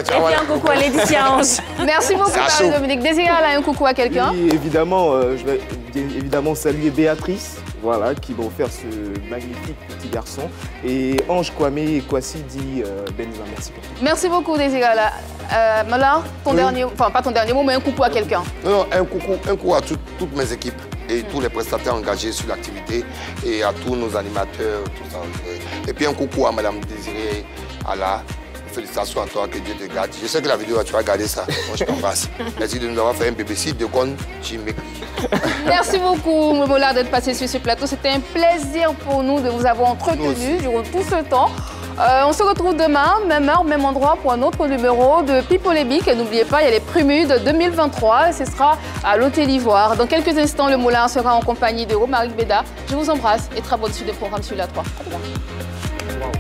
puis un coucou à Laetitia Ange. Merci beaucoup, Marie-Dominique. Désiré Alla, un coucou à quelqu'un? Oui, évidemment, je vais évidemment saluer Béatrice. Voilà, qui va faire ce magnifique petit garçon. Et Ange Kwame Kwasi dit Benza, merci pour tout. Merci beaucoup, Désiré Alla. Molard, ton dernier, enfin pas ton dernier mot, mais un coucou à quelqu'un. Non, un coucou à toutes mes équipes et tous les prestataires engagés sur l'activité et à tous nos animateurs, tout ça. Et puis un coucou à Madame Désiré Alla. Félicitations à toi, que Dieu te garde. Je sais que la vidéo, tu vas regarder ça. Moi, je t'embrasse. Merci de nous avoir fait un bébé. Si de con, tu m'écris. Merci beaucoup, Molard, d'être passé sur ce plateau. C'était un plaisir pour nous de vous avoir entretenu durant tout ce temps. On se retrouve demain, même heure, même endroit, pour un autre numéro de Pipolémique. Et n'oubliez pas, il y a les Primus de 2023. Et ce sera à l'Hôtel Ivoire. Dans quelques instants, le Molard sera en compagnie de Romaric Beda. Je vous embrasse et très bonne suite de programme sur la 3. À demain.